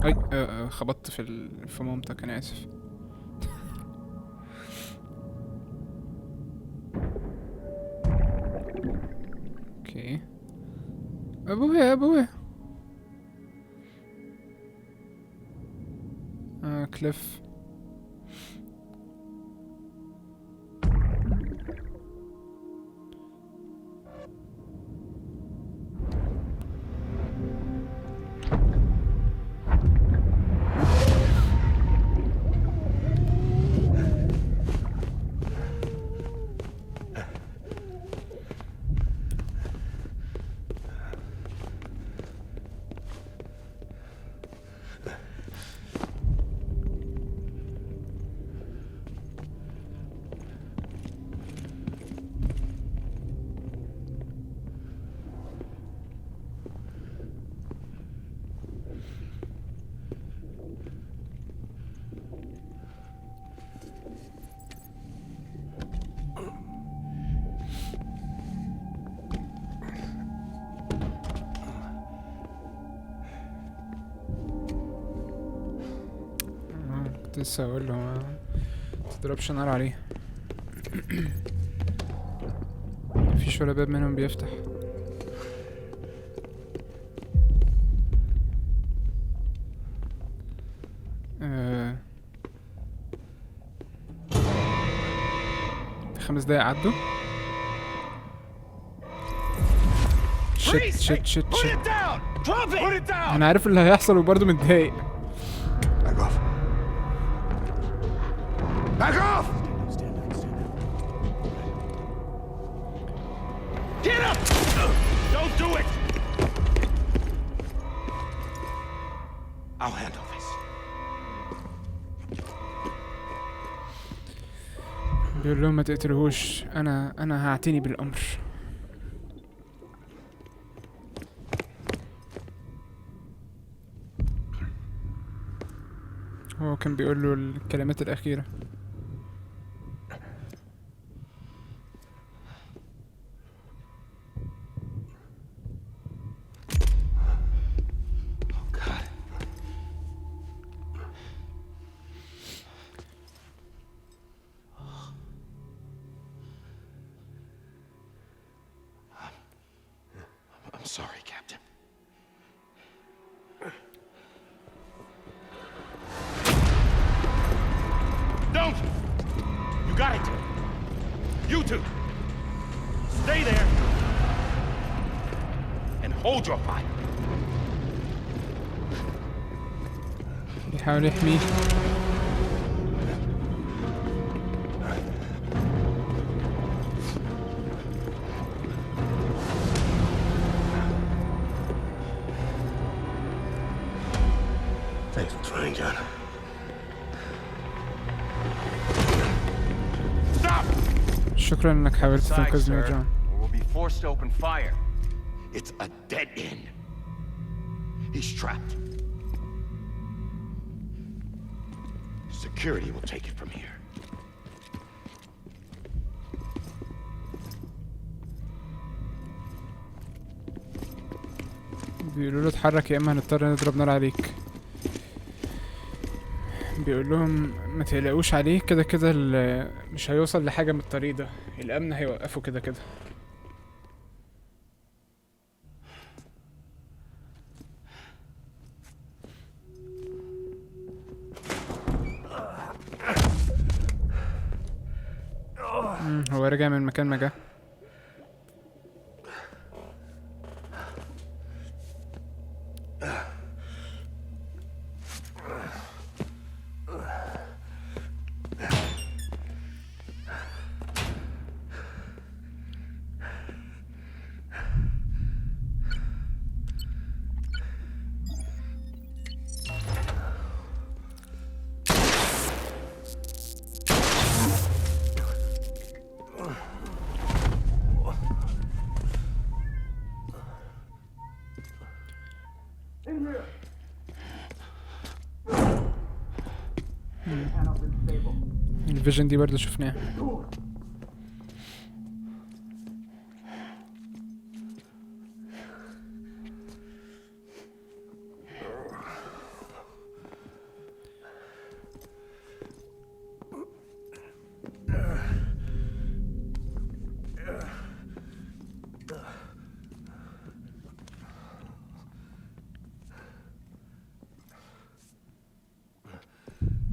اي خبطت في مامتك، انا اسف. اوكي. ابويا كليف. كنت لسه هقول له ما تضربش نار عليه. مفيش ولا باب منهم بيفتح. في 5 دقايق عدوا. شت انا عارف اللي هيحصل وبرضه متضايق. Back off! Get up! Don't do it! I'll handle this. بيقول لهم ما تقتلهوش، انا هعتني بالامر. هو كان بيقول له الكلمات الأخيرة. I'm sorry, Captain. Don't! You got it! You two! Stay there! And hold your fire! بيحاول يحميه. Thanks for trying, John. شكرا انك حاولت تنقذني يا جون. We'll be forced to open fire. It's a dead end. He's trapped. Security will take it from here. بيقولوا له اتحرك يا اما هنضطر نضرب نار عليك. بيقول لهم ما تقلقوش عليه، كده كده مش هيوصل لحاجة من الطريق ده، الامن هيوقفه كده كده. هو رجع من مكان ما جه. الفيجن دي برضه شفناها.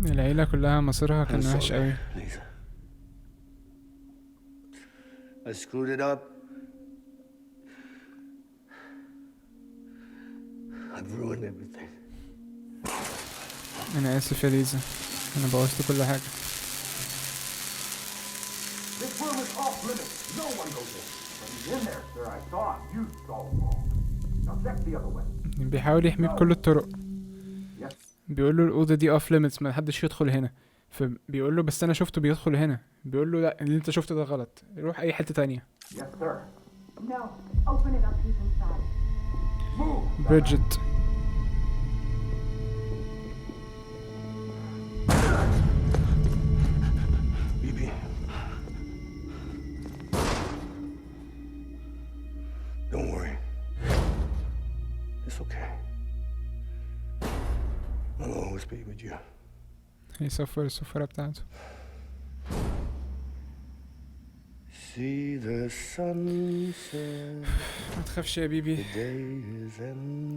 العيلة كلها مصيرها كان وحش قوي. I screwed it up. I've ruined everything. انا اسف يا ليزا، انا بوظت كل حاجة. This room is off limits. No one goes in. But he's in there, sir. I saw him. You saw him wrong. Now check the other way. بيحاول يحميه بكل الطرق. بيقول له الأوضة دي اوف ليميتس، ما حدش يدخل هنا. فبيقول له بس انا شفته بيدخل هنا. بيقول له لا، اللي انت شفته ده غلط، روح اي حتة تانية. بريدجت. Bibi. Don't worry. It's okay. I'll always be with you. هيصفر الصفارة بتاعته. See the sunset. ما تخافش يا بيبي،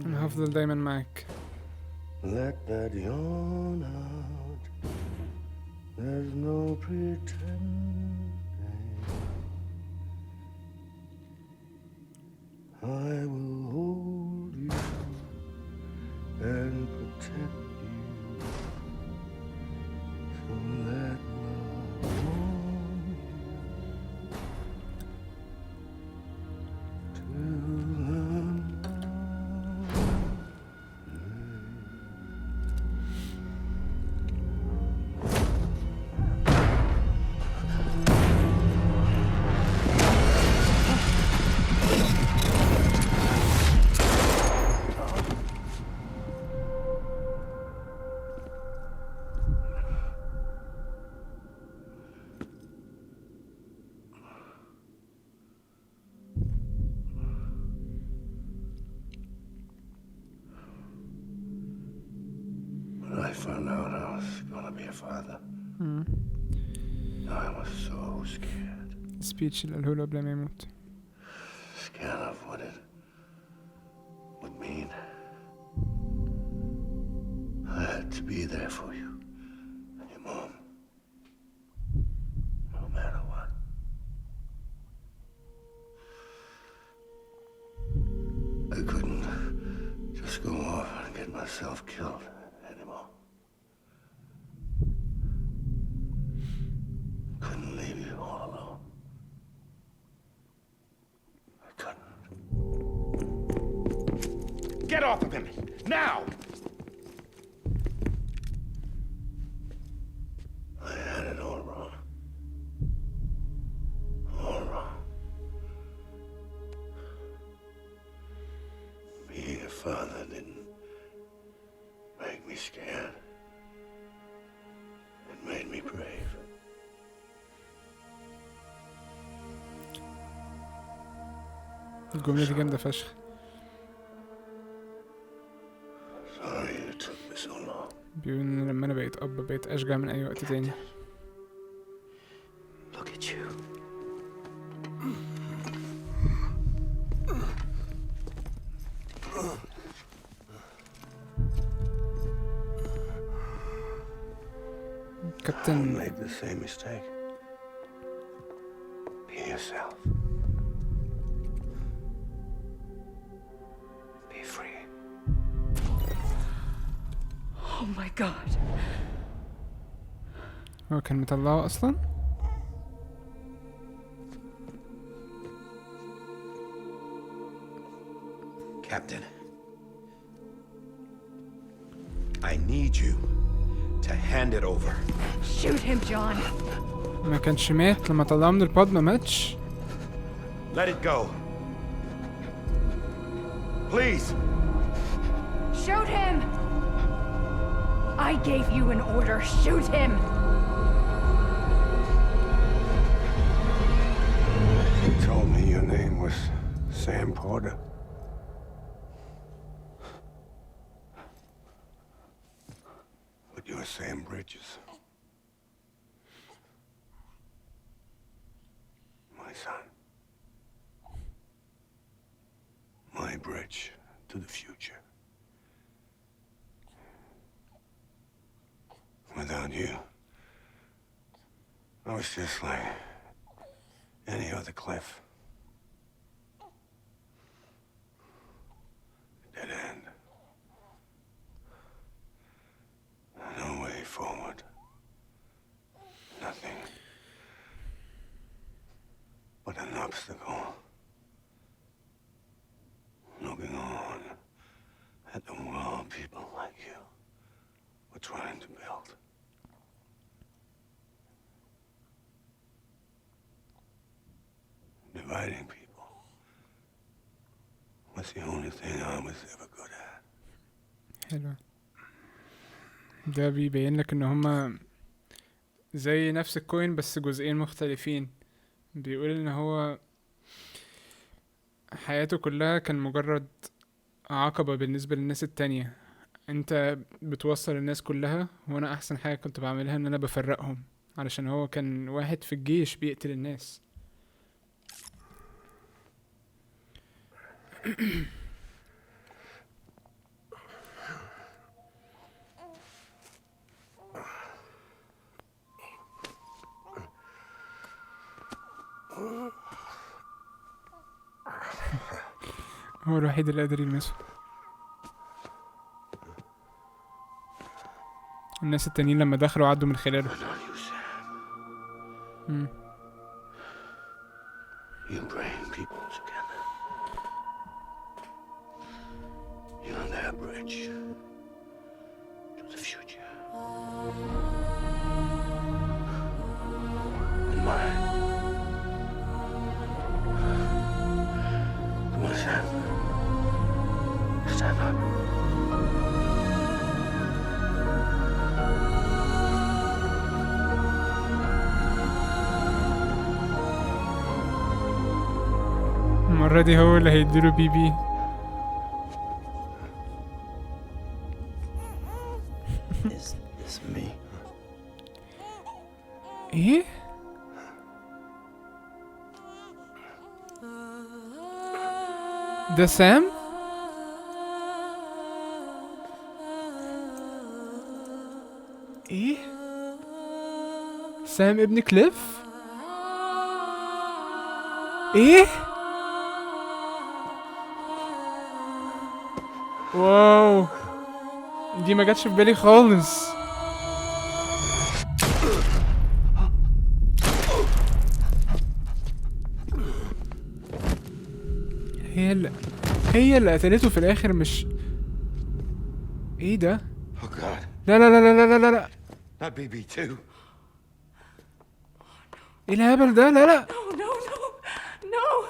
انا هفضل دايما معاك. Let that yawn out. There's no pretending. I will hold you and protect you. So let love warm you till I found out I was gonna be a father. I was so scared. سبيتش اللي قاله له قبل ما يموت. Scared of what it would mean. I had to be there for you and your mom, no matter what. I couldn't just go off and get myself killed anymore. Couldn't leave you all alone. I couldn't. Get off of him! Now! I had it all wrong. All wrong. Being a father didn't make me scared. It made me brave. الجملة دي جامدة فشخ. بيقول ان لما انا بقيت اب بقيت اشجع من اي وقت تاني. Look at you. كابتن Make the same mistake. Be yourself. Be free. Oh my god. هو كان مطلعه اصلا. Captain, I need you to hand it over. Shoot him, John. ما كانش مات لما طلعه من الباد، ما ماتش. Let it go. Please. Shoot him! I gave you an order. Shoot him! You told me your name was Sam Porter. But you're Sam Bridges. My son. My bridge to the future. Without you, I was just like any other cliff. Dead end. No way forward. Nothing but an obstacle. Looking on at the world people like you were trying to build. Dividing people was the only thing I was ever good at. حلو. ده بيبين لك ان هما زي نفس الكوين بس جزئين مختلفين. بيقول ان هو حياته كلها كان مجرد عقبة بالنسبة للناس التانية. انت بتوصل الناس كلها، وانا احسن حاجة كنت بعملها ان انا بفرقهم، علشان هو كان واحد في الجيش بيقتل الناس. هو الوحيد اللي قادر يلمسه. الناس التانيين لما دخلوا عدوا من خلاله. You bring people together. You're their bridge to the future. And mine. Come on, Sam. Stand up. المرة دي هو اللي هيديله بيبي. Is me. ايه؟ ده سام؟ ايه؟ سام ابن كليف؟ ايه؟ واو، دي ما جاتش في بالي خالص. هي اللي قتلته في الاخر، مش ايه ده؟ Oh God. لا لا لا لا لا لا لا. Not BB2. ايه الهبل ده؟ لا لا. No, no, no, no.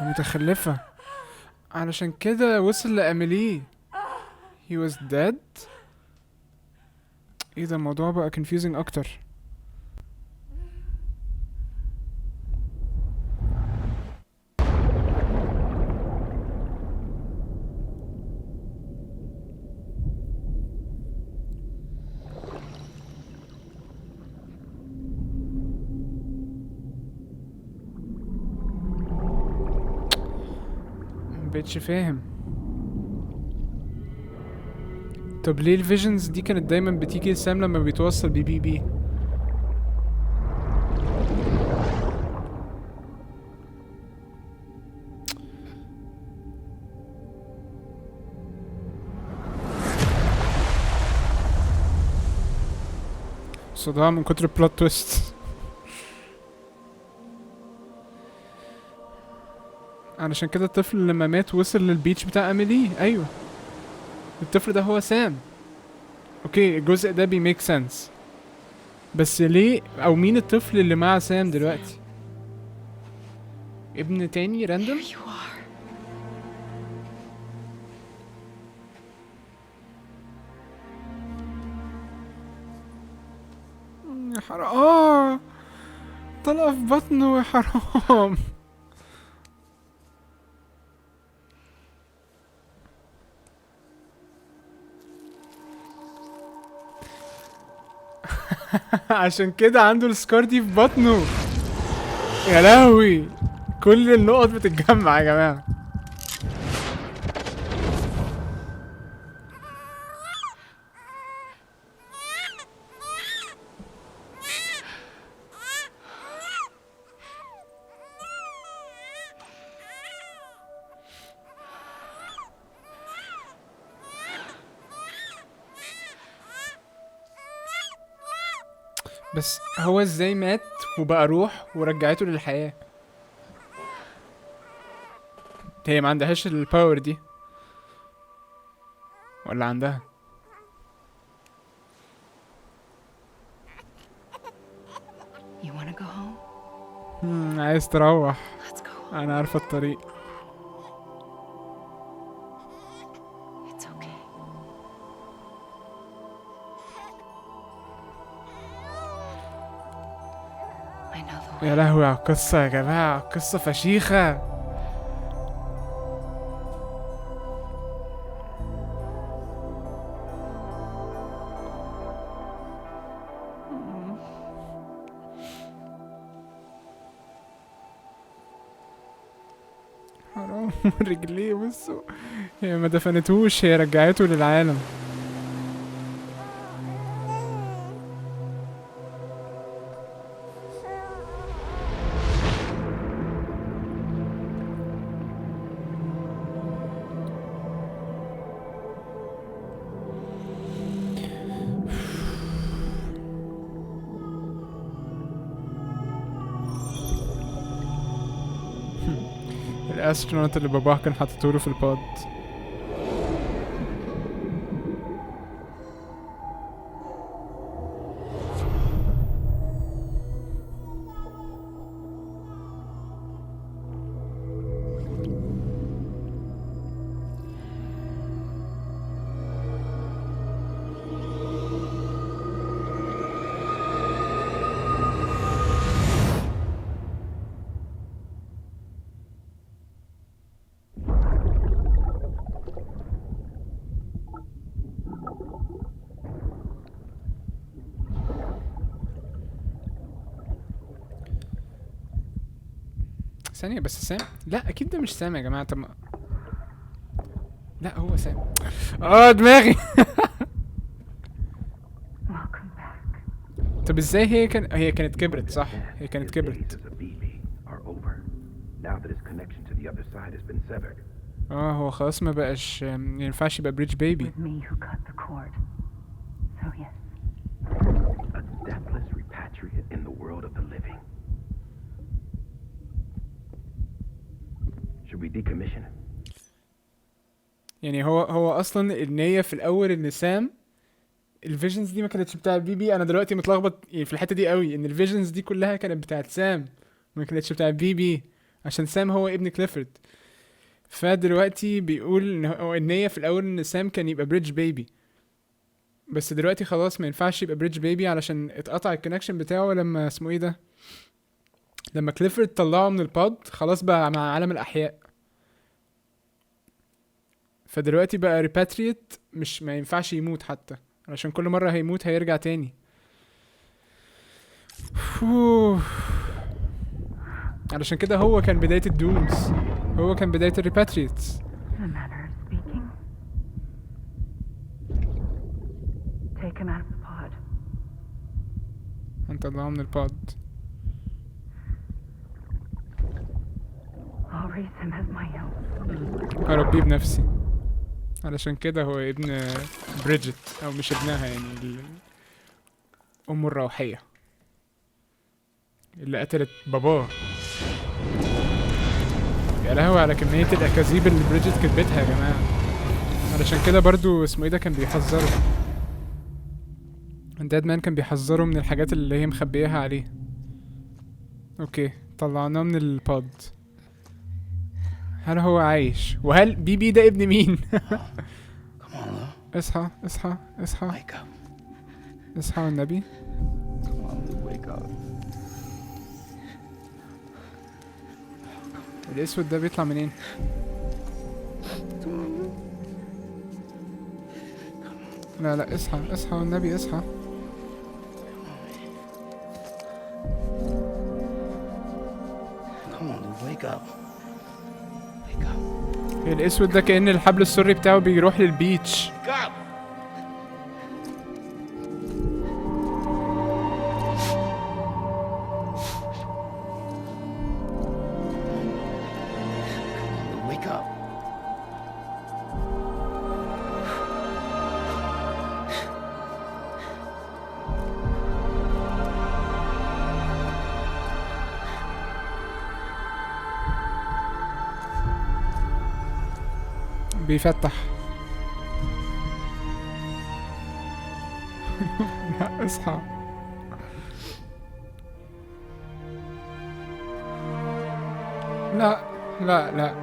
متخلفة، علشان كده وصل لأميلي. He was dead. ايه ده؟ الموضوع بقى confusing اكتر. مبقتش فاهم. طب ليه الفيجنز دي كانت دايما بتيجي لسام لما بيتوصل بي؟ صداع من كتر البلوت تويست. علشان كده الطفل لما مات وصل للبيتش بتاع اميلي. ايوه الطفل ده هو سام. اوكي الجزء ده بيميك سنس، بس ليه او مين الطفل اللي مع سام دلوقتي؟ ابن تاني راندوم؟ يا حرام طلع في بطنه يا حرام. عشان كده عنده السكار دي في بطنه. يا لهوي كل النقط بتتجمع يا جماعة. بس هو ازاي مات وبقى روح ورجعته للحياة؟ هي ما عندهاش الباور دي ولا عندها؟ You wanna go home? عايز تروح. Let's go. انا عارفة الطريق. It's okay. I know the way. يا لهوي على القصة يا جماعة، قصة فشيخة. حرام رجليه بصوا، هي ما دفنتوش، هي رجعته للعالم. الاسترونوت اللي باباه كان حاططوله في البود. ثانية بس سام؟ لا أكيد ده مش سام يا جماعة. طب لا هو سام. دماغي. طب ازاي هي كانت كبرت صح؟ هي كانت كبرت. هو خلاص ما بقاش ينفعش يبقى بريدج بيبي. يعني هو اصلا النية في الاول ان سام الفيجنز دي ما كانتش بتاعت بيبي. انا دلوقتي متلخبط يعني في الحتة دي قوي، ان الفيجنز دي كلها كانت بتاعت سام ما كانتش بتاعت بيبي، عشان سام هو ابن كليفورد. فدلوقتي بيقول ان هو النية في الاول ان سام كان يبقى بريدج بيبي، بس دلوقتي خلاص ما ينفعش يبقى بريدج بيبي علشان اتقطع الكونكشن بتاعه لما اسمه ايه ده، لما كليفورد طلعه من الباد خلاص بقى مع عالم الاحياء. فدلوقتي بقى ريباتريت، مش ما ينفعش يموت حتى، علشان كل مرة هيموت هيرجع تاني. علشان كده هو كان بداية الدومز، هو كان بداية الريباتريتس. In a manner of speaking. Take him out of the pod. هنطلعه من البود. I'll raise him as my own. هربيه بنفسي. علشان كده هو ابن بريدجت، او مش ابنها يعني، امه الروحية اللي قتلت باباه. يا لهوي على كمية الاكاذيب اللي بريدجت كتبتها يا جماعة. علشان كده برضو اسمه ايه ده كان بيحذره، ديد مان كان بيحذره من الحاجات اللي هي مخبيها عليه. اوكي طلعناه من البود. هل هو عايش؟ وهل بيبي ده ابن مين؟ اصحى اصحى اصحى اصحى والنبي. الاسود ده بيطلع منين؟ لا لا اصحى اصحى والنبي اصحى. الاسود ده كأن الحبل السري بتاعه بيروح للبيتش. بيفتح. لا اصحى. لا لا لا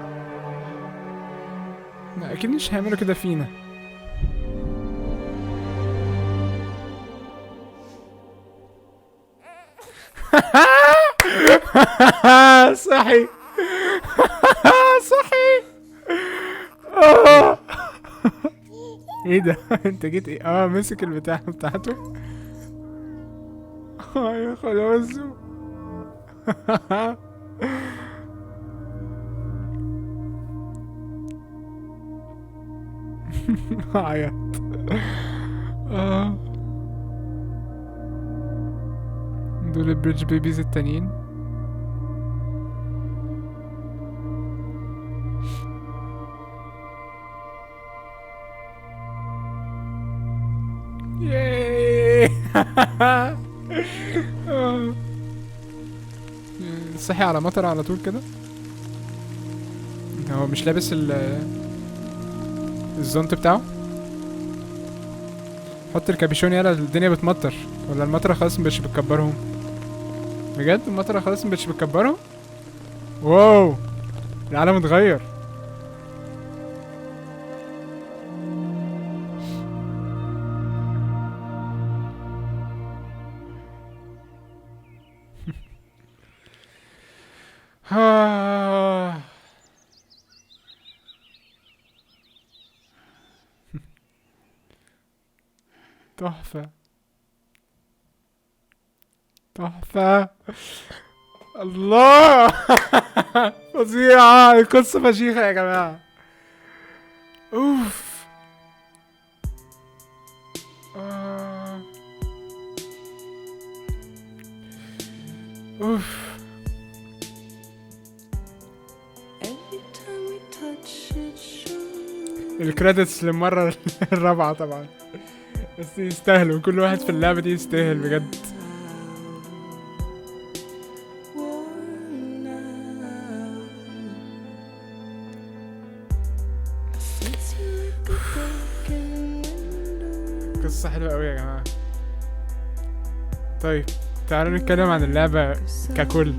لا اكيد مش هيعملوا كده فينا. صحي. صحي. ايه ده؟ انت جيت ايه؟ مسك البتاع بتاعته. يا خلاص. عيط. دول البريدج بيبيز التانيين. صحي على مطر على طول كده. هو مش لابس الزونت بتاعه. حط الكابيشون يلا، الدنيا بتمطر ولا المطره خلاص مبقتش بتكبرهم؟ بجد المطره خلاص مبقتش بتكبرهم. واو العالم اتغير. تحفة تحفة. الله. فظيعة القصة، فشيخة يا جماعة. اوف. اوف. الكريدتس للمرة الرابعة طبعا، بس يستاهلوا، كل واحد في اللعبة دي يستاهل بجد. قصة حلوة قوي يا جماعة. طيب تعالوا نتكلم عن اللعبة ككل.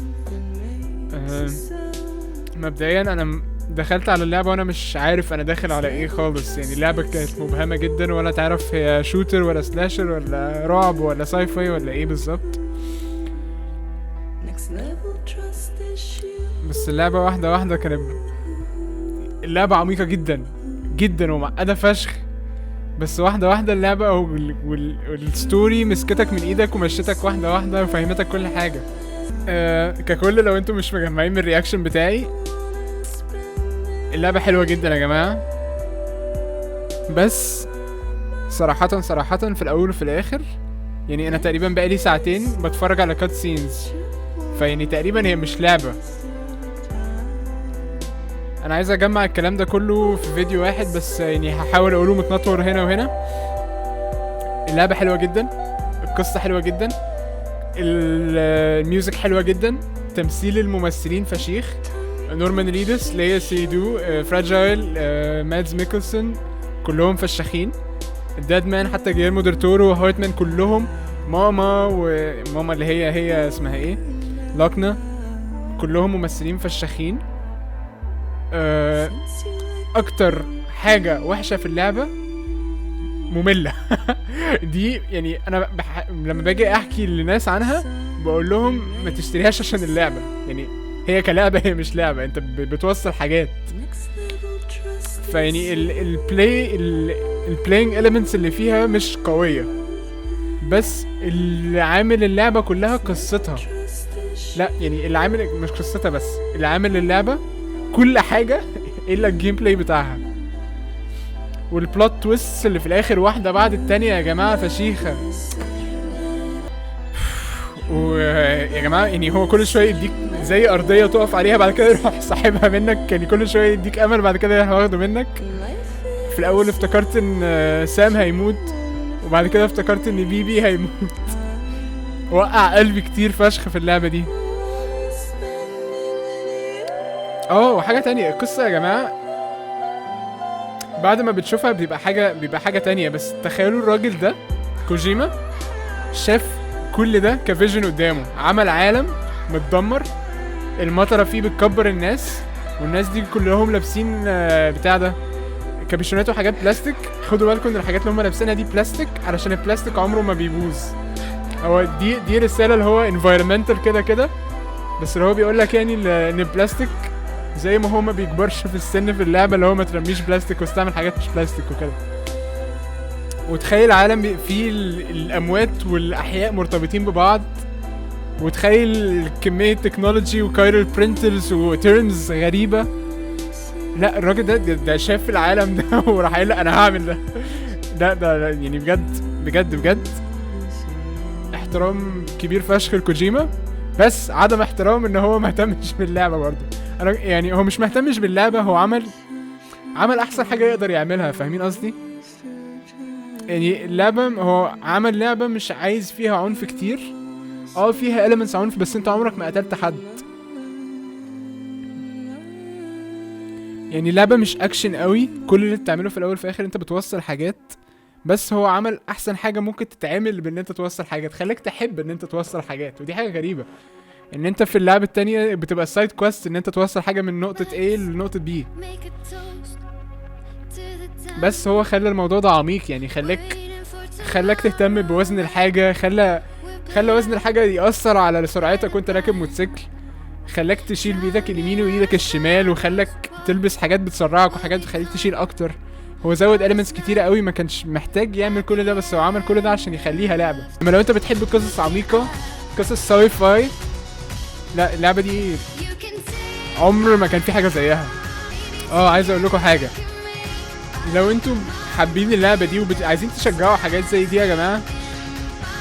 مبدئيا انا دخلت على اللعبة وانا مش عارف انا داخل على ايه خالص، يعني اللعبة كانت مبهمة جدا، ولا تعرف هي شوتر ولا سلاشر ولا رعب ولا ساي فاي ولا ايه بالظبط. بس اللعبة واحدة واحدة كانت اللعبة عميقة جدا جدا ومعقدة فشخ، بس واحدة واحدة اللعبة والستوري مسكتك من ايدك ومشيتك واحدة واحدة وفهمتك كل حاجة. ككل لو انتم مش مجمعين من الرياكشن بتاعي، اللعبة حلوة جدا يا جماعة، بس صراحة في الاول وفي الاخر يعني انا تقريبا بقالي ساعتين بتفرج على كات سينز، فيعني تقريبا هي مش لعبة. انا عايز اجمع الكلام ده كله في فيديو واحد، بس يعني هحاول اقوله متنطور هنا وهنا. اللعبة حلوة جدا، القصة حلوة جدا، الميوزك حلوة جدا، تمثيل الممثلين فشيخ. نورمان ريدس، ليا سيدو، فراجايل، مادز ميكلسون، كلهم فشاخين. الداد مان حتى جيرمو ديرتورو وهارتمان كلهم، وماما اللي هي اسمها ايه، لاكنا، كلهم ممثلين فشاخين. اكتر حاجة وحشة في اللعبة مملة. دي يعني انا لما باجي احكي للناس عنها بقول لهم ما تشتريهاش عشان اللعبة، يعني هي كلعبة هي مش لعبة، انت بتوصل حاجات. فيعني البلاينج elements اللي فيها مش قوية، بس اللي عامل اللعبة كلها قصتها. لا يعني اللي عامل مش قصتها بس، اللي عامل اللعبة كل حاجة الا الجيم بلاي بتاعها. والبلوت تويست اللي في الاخر واحدة بعد التانية يا جماعة فشيخة. ويا جماعة يعني هو كل شوية يديك زي ارضية تقف عليها، بعد كده يروح ساحبها منك، يعني كل شوية يديك امل بعد كده يروح واخده منك. في الاول افتكرت ان سام هيموت، وبعد كده افتكرت ان بيبي هيموت. وقع قلبي كتير فشخ في اللعبة دي. وحاجة تانية، القصة يا جماعة بعد ما بتشوفها بيبقى حاجة تانية. بس تخيلوا الراجل ده كوجيما شاف كل ده كفيجن قدامه، عمل عالم متدمر، المطرة فيه بتكبر الناس، والناس دي كلهم لابسين بتاع ده كابيشونات وحاجات بلاستيك. خدوا بالكم ان الحاجات اللي هم لابسينها دي بلاستيك، علشان البلاستيك عمره ما بيبوظ. هو دي رسالة اللي هو environmental كده، بس اللي هو بيقول لك يعني ان البلاستيك زي ما هو ما بيكبرش في السن في اللعبة، اللي هو ما ترميش بلاستيك واستعمل حاجات مش بلاستيك وكده. وتخيل عالم فيه الاموات والاحياء مرتبطين ببعض، وتخيل كمية تكنولوجي وكايرل برينترز وتيرمز غريبة. لا الراجل ده شاف العالم ده وراح قايل انا هعمل ده يعني بجد احترام كبير فشخ لكوجيما، بس عدم احترام ان هو مهتمش باللعبة برضه. انا يعني هو مش مهتمش باللعبة، هو عمل احسن حاجة يقدر يعملها، فاهمين قصدي؟ يعني اللعبة هو عمل لعبة مش عايز فيها عنف كتير، فيها elements عنف، بس انت عمرك ما قتلت حد. يعني اللعبة مش اكشن قوي، كل اللي بتعمله في الاول في الاخر انت بتوصل حاجات، بس هو عمل احسن حاجة ممكن تتعمل بان انت توصل حاجات، خليك تحب ان انت توصل حاجات. ودي حاجة غريبة ان انت في اللعبة التانية بتبقى سايد كويست ان انت توصل حاجة من نقطة A لنقطة B، بس هو خلى الموضوع ده عميق، يعني خلاك تهتم بوزن الحاجة، خلى وزن الحاجة يأثر على سرعتك وانت راكب موتوسيكل، خلاك تشيل بايدك اليمين وايدك الشمال، وخلاك تلبس حاجات بتسرعك وحاجات بتخليك تشيل اكتر. هو زود elements كتيرة قوي، ما كانش محتاج يعمل كل ده، بس هو عمل كل ده عشان يخليها لعبة. اما لو انت بتحب قصص عميقة، قصص ساي فاي، لا اللعبة دي عمر ما كان في حاجة زيها. عايز اقول لكم حاجة، لو انتم حابين اللعبة دي وعايزين تشجعوا حاجات زي دي يا جماعة،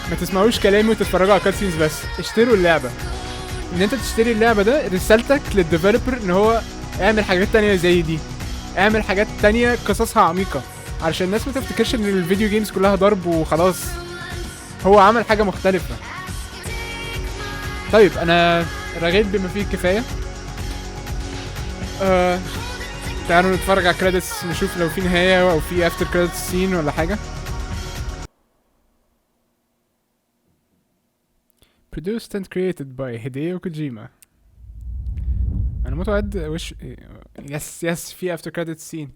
ما تسمعوش كلامي وتتفرجوا على كاتسينز بس، اشتروا اللعبة. ان انت تشتري اللعبة ده رسالتك للديفلوبر ان هو اعمل حاجات تانية زي دي، اعمل حاجات تانية قصصها عميقة، علشان الناس ما تفتكرش ان الفيديو جيمز كلها ضرب وخلاص. هو عمل حاجة مختلفة. طيب انا رغيت بما فيه الكفاية. تعالوا نتفرج على كريدتس، نشوف لو في نهاية او في افتر كريدتس سين ولا حاجة. Produced and created by Hideo Kojima. انا متوعد وش يس في افتر كريدتس سين.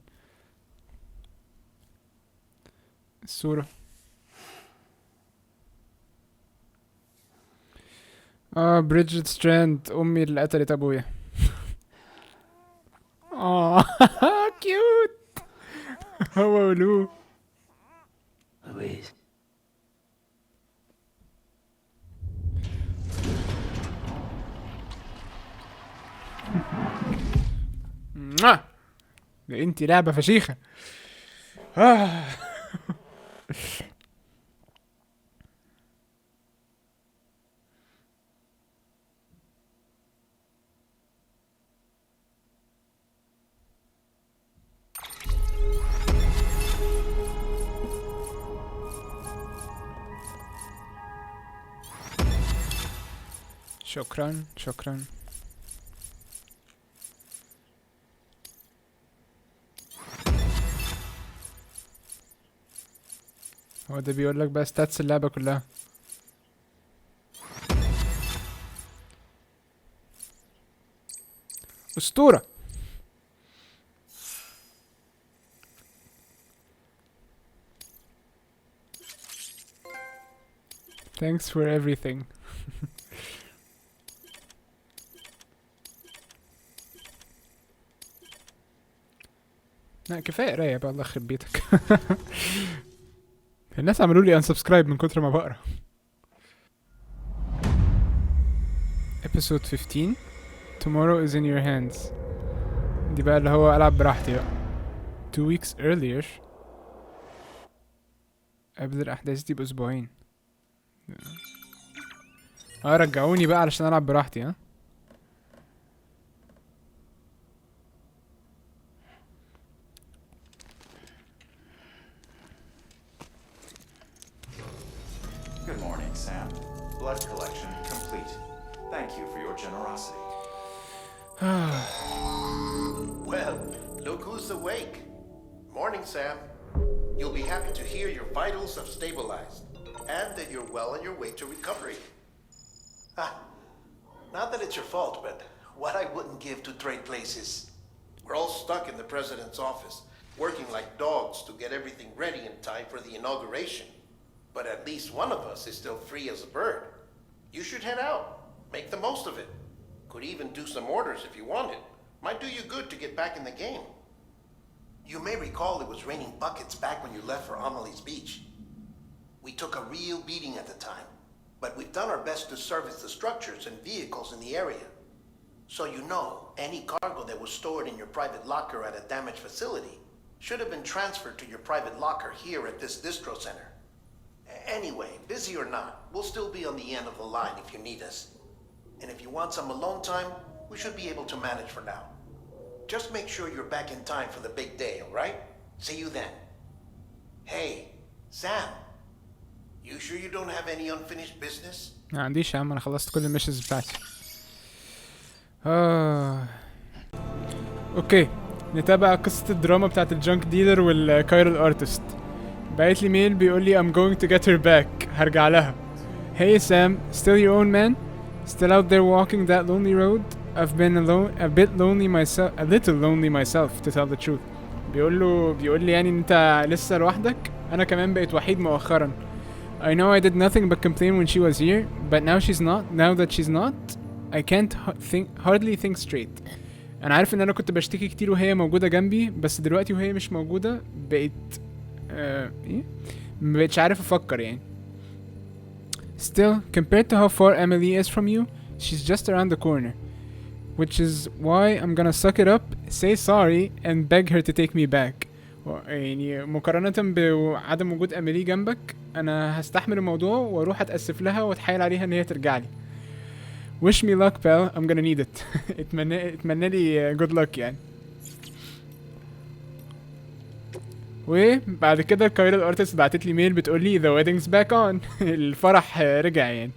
الصورة بريدجت ستراند، امي اللي قتلت ابويا. كيوت. هو ولو Louise. ده انتي لعبة فشيخة. شكرا شكرا. هو ده بيقول لك بقى ستاتس اللعبة كلها. أسطورة. Thanks for everything. لا كفاية قراية بقى، الله يخرب بيتك. الناس عملوا لي unsubscribe من كتر ما بقرا. episode 15 tomorrow is in your hands. دي بقى اللي هو ألعب براحتي بقى. 2 weeks earlier. قبل الأحداث دي بأسبوعين. رجعوني بقى علشان ألعب براحتي. ها Good morning, Sam. Blood collection complete. Thank you for your generosity. Well, look who's awake. Morning, Sam. You'll be happy to hear your vitals have stabilized and that you're well on your way to recovery. Not that it's your fault, but what I wouldn't give to trade places. We're all stuck in the president's office, working like dogs to get everything ready in time for the inauguration. But at least one of us is still free as a bird. You should head out. Make the most of it. Could even do some orders if you wanted. Might do you good to get back in the game. You may recall it was raining buckets back when you left for Amelie's Beach. We took a real beating at the time, but we've done our best to service the structures and vehicles in the area. So you know, any cargo that was stored in your private locker at a damaged facility should have been transferred to your private locker here at this distro center. Anyway, busy or not, we'll still be on the end of the line if you need us. And if you want some alone time, we should be able to manage for now. Just make sure you're back in time for the big day, alright? See you then. Hey, Sam. You sure you don't have any unfinished business? ما عنديش يا عم، انا خلصت كل الميشنز بتاعتي. اوكي نتابع قصة الدراما بتاعت الجانك ديلر والكايرل ارتست. بعت لي ميل بيقول لي I'm going to get her back. هرجع لها. Hey Sam, still your own man? Still out there walking that lonely road? I've been alone, a little lonely myself to tell the truth. بيقول لي يعني انت لسه لوحدك؟ انا كمان بقيت وحيد مؤخرا. I know I did nothing but complain when she was here, but now that she's not, I can't hardly think straight. انا عارف ان انا كنت بشتكي كتير وهي موجودة جنبي، بس دلوقتي وهي مش موجودة بقيت مبقتش عارف افكر يعني. Still, compared to how far Emily is from you, she's just around the corner. Which is why I'm gonna suck it up, say sorry, and beg her to take me back. يعني مقارنة بعدم وجود أميلي جنبك، أنا هستحمل الموضوع وأروح أتأسف لها وأتحايل عليها إن هي ترجع لي. Wish me luck, pal. I'm gonna need it. اتمنى لي good luck يعني. وبعد كده الكايرل ارتست بعتت لي ميل بتقول لي the wedding's back on. الفرح رجع يعني.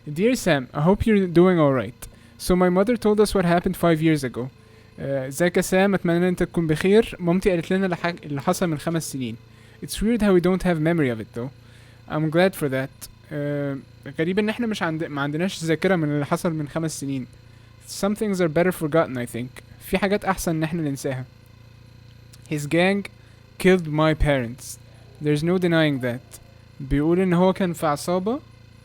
Dear Sam, I hope you're doing alright. So my mother told us what happened 5 years ago. ازيك يا سام، اتمنى ان انت تكون بخير. مامتي قالت لنا اللي حصل من 5 سنين. It's weird how we don't have memory of it though. I'm glad for that. غريب ان احنا ما عندناش ذاكرة من اللي حصل من 5 سنين. Some things are better forgotten I think. في حاجات احسن ان احنا ننساها. His gang killed my parents. There's no denying that. بيقول ان هو كان في عصابة،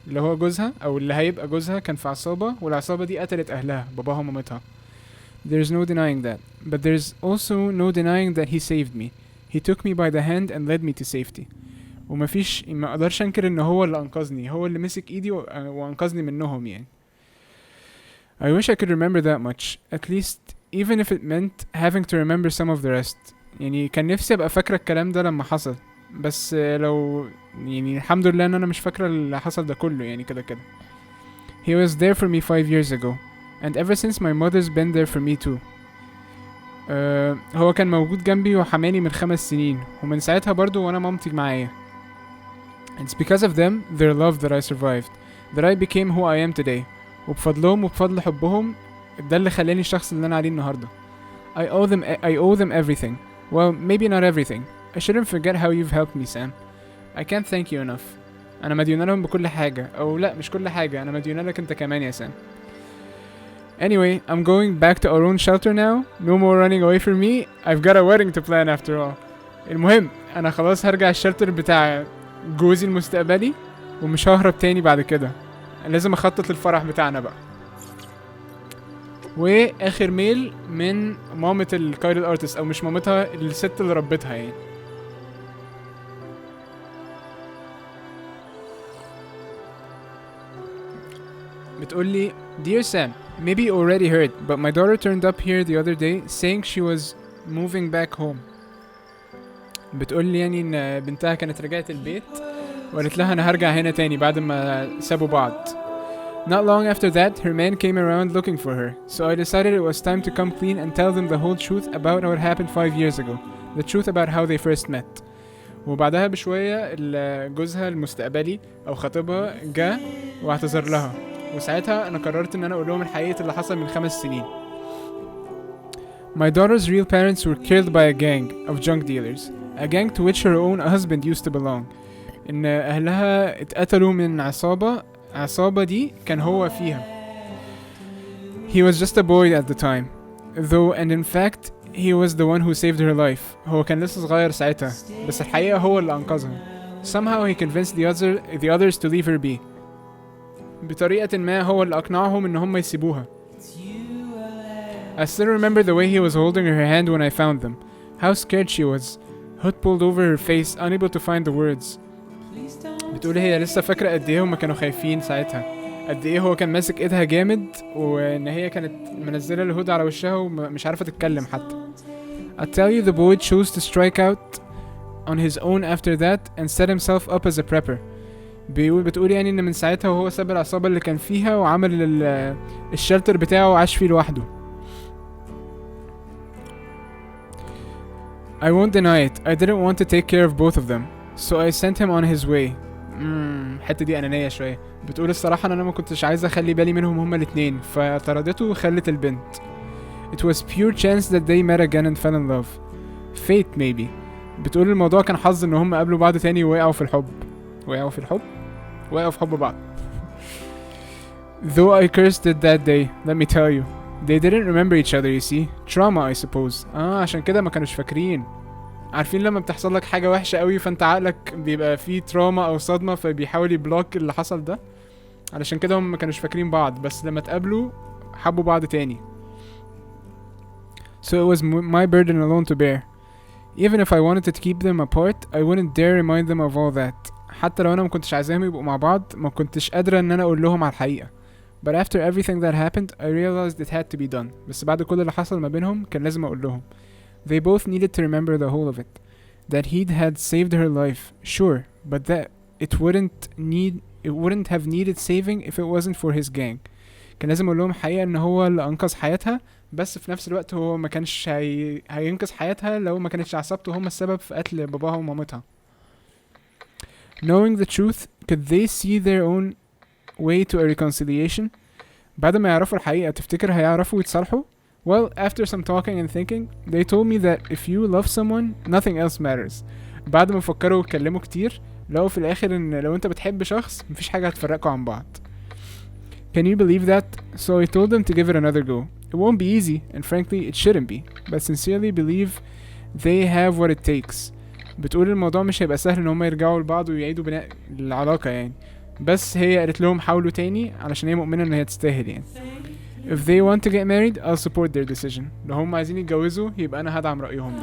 اللي هو جوزها او اللي هيبقى جوزها كان في عصابة، والعصابة دي قتلت اهلها باباها ومامتها. There's no denying that. But there's also no denying that he saved me. He took me by the hand and led me to safety. ما اقدرش انكر ان هو اللي انقذني، هو اللي مسك ايدي وانقذني منهم يعني. I wish I could remember that much. At least even if it meant having to remember some of the rest. يعني كان نفسي ابقى فاكرة الكلام ده لما حصل، بس لو يعني الحمد لله ان انا مش فاكرة اللي حصل ده كله يعني كده كده. He was there for me 5 years ago and ever since my mother's been there for me too. هو كان موجود جنبي وحماني من 5 سنين، ومن ساعتها برضو وانا مامتي معايا. It's because of them, their love, that I survived, that I became who I am today. وبفضلهم وبفضل حبهم ده اللي خلاني الشخص اللي انا عليه النهارده. I owe them everything. Well, maybe not everything. I shouldn't forget how you've helped me, Sam. I can't thank you enough. أنا مديونة لهم بكل حاجة، أو لأ مش كل حاجة، أنا مديونة لك أنت كمان يا سام. Anyway, I'm going back to our own shelter now. No more running away from me. I've got a wedding to plan after all. المهم أنا خلاص هرجع الشلتر بتاع جوزي المستقبلي، ومش ههرب تاني بعد كده. لازم أخطط للفرح بتاعنا بقى. واخر ميل من مامة الكايرل ارتست، او مش مامتها، الست اللي ربتها يعني. بتقولي Dear Sam, maybe you already heard, but my daughter turned up here the other day saying she was moving back home. بتقولي يعني ان بنتها كانت رجعت البيت وقالت لها انا هرجع هنا تاني بعد ما سابوا بعض. Not long after that, her man came around looking for her, so I decided it was time to come clean and tell them the whole truth about what happened 5 years ago. The truth about how they first met. وبعدها بشوية جوزها المستقبلي أو خطيبها جاء واعتذر لها، وساعتها أنا قررت إن أنا أقول لهم الحقيقة اللي حصل من 5 سنين. My daughter's real parents were killed by a gang of junk dealers, a gang to which her own husband used to belong. إن أهلها اتقتلوا من عصابة دي كان هو فيها. He was just a boy at the time, though, and in fact he was the one who saved her life. هو كان لسه صغير ساعتها، بس الحقيقة هو اللي أنقذها. Somehow he convinced the others to leave her be. بطريقة ما هو اللي أقنعهم إن هم يسيبوها. I still remember the way he was holding her hand when I found them. How scared she was. Hood pulled over her face, unable to find the words. بتقول هي لسه فاكرة قد ايه هما كانوا خايفين ساعتها، قد ايه هو كان ماسك ايدها جامد، وان هي كانت منزلة الهود على وشها ومش عارفة تتكلم حتى. I tell you the boy chose to strike out on his own after that and set himself up as a prepper. بتقول يعني ان من ساعتها وهو ساب العصابة اللي كان فيها وعمل الشلتر بتاعه وعاش فيه لوحده. I won't deny it, I didn't want to take care of both of them, so I sent him on his way. الحتة دي أنانية شوية. بتقول الصراحة أنا ما كنتش عايزة أخلي بالي منهم هما الاتنين، فطردته وخلت البنت. It was pure chance that they met again and fell in love. Fate maybe. بتقول الموضوع كان حظ إن هما قابلوا بعض تاني ووقعوا في الحب. وقعوا في حب بعض. Though I cursed it that day, let me tell you, they didn't remember each other, you see. Trauma, I suppose. عشان كده ما كانوش فاكرين. عارفين لما بتحصل لك حاجة وحشة قوي فانت عقلك بيبقى فيه تراما او صدمة فبيحاول يبلوك اللي حصل ده، علشان كده هم ما كانوش فاكرين بعض، بس لما اتقابلوا حبوا بعض تاني. So it was my burden alone to bear. Even if I wanted to keep them apart, I wouldn't dare remind them of all that. حتى لو انا ما كنتش عايزاهم يبقوا مع بعض، ما كنتش قادرة ان انا اقول لهم على الحقيقة. But after everything that happened, I realized it had to be done. بس بعد كل اللي حصل ما بينهم كان لازم اقول لهم. They both needed to remember the whole of it. That he had saved her life, sure, but that it wouldn't have needed saving if it wasn't for his gang. كان لازم اقول لهم حقيقة ان هو اللي انقذ حياتها، بس في نفس الوقت هو ما كانش هينقذ حياتها لو ما كانتش عصابته هم السبب في قتل باباها ومامتها. Knowing the truth, could they see their own way to a reconciliation? بعد ما يعرفوا الحقيقة تفتكر هيعرفوا يتصالحوا؟ Well, after some talking and thinking, they told me that if you love someone, nothing else matters. بعد ما فكروا واتكلموا كتير، لقوا في الآخر إن لو أنت بتحب شخص مفيش حاجة هتفرقكوا عن بعض. Can you believe that? So I told them to give it another go. It won't be easy, and frankly, it shouldn't be. But sincerely believe they have what it takes. بتقول الموضوع مش هيبقى سهل إن هما يرجعوا لبعض ويعيدوا بناء العلاقة يعني. بس هي قالت لهم حاولوا تاني علشان هي مؤمنة إن هي تستاهل يعني. If they want to get married, I'll support their decision. لو هم عايزين يتجوزوا يبقى أنا هدعم رأيهم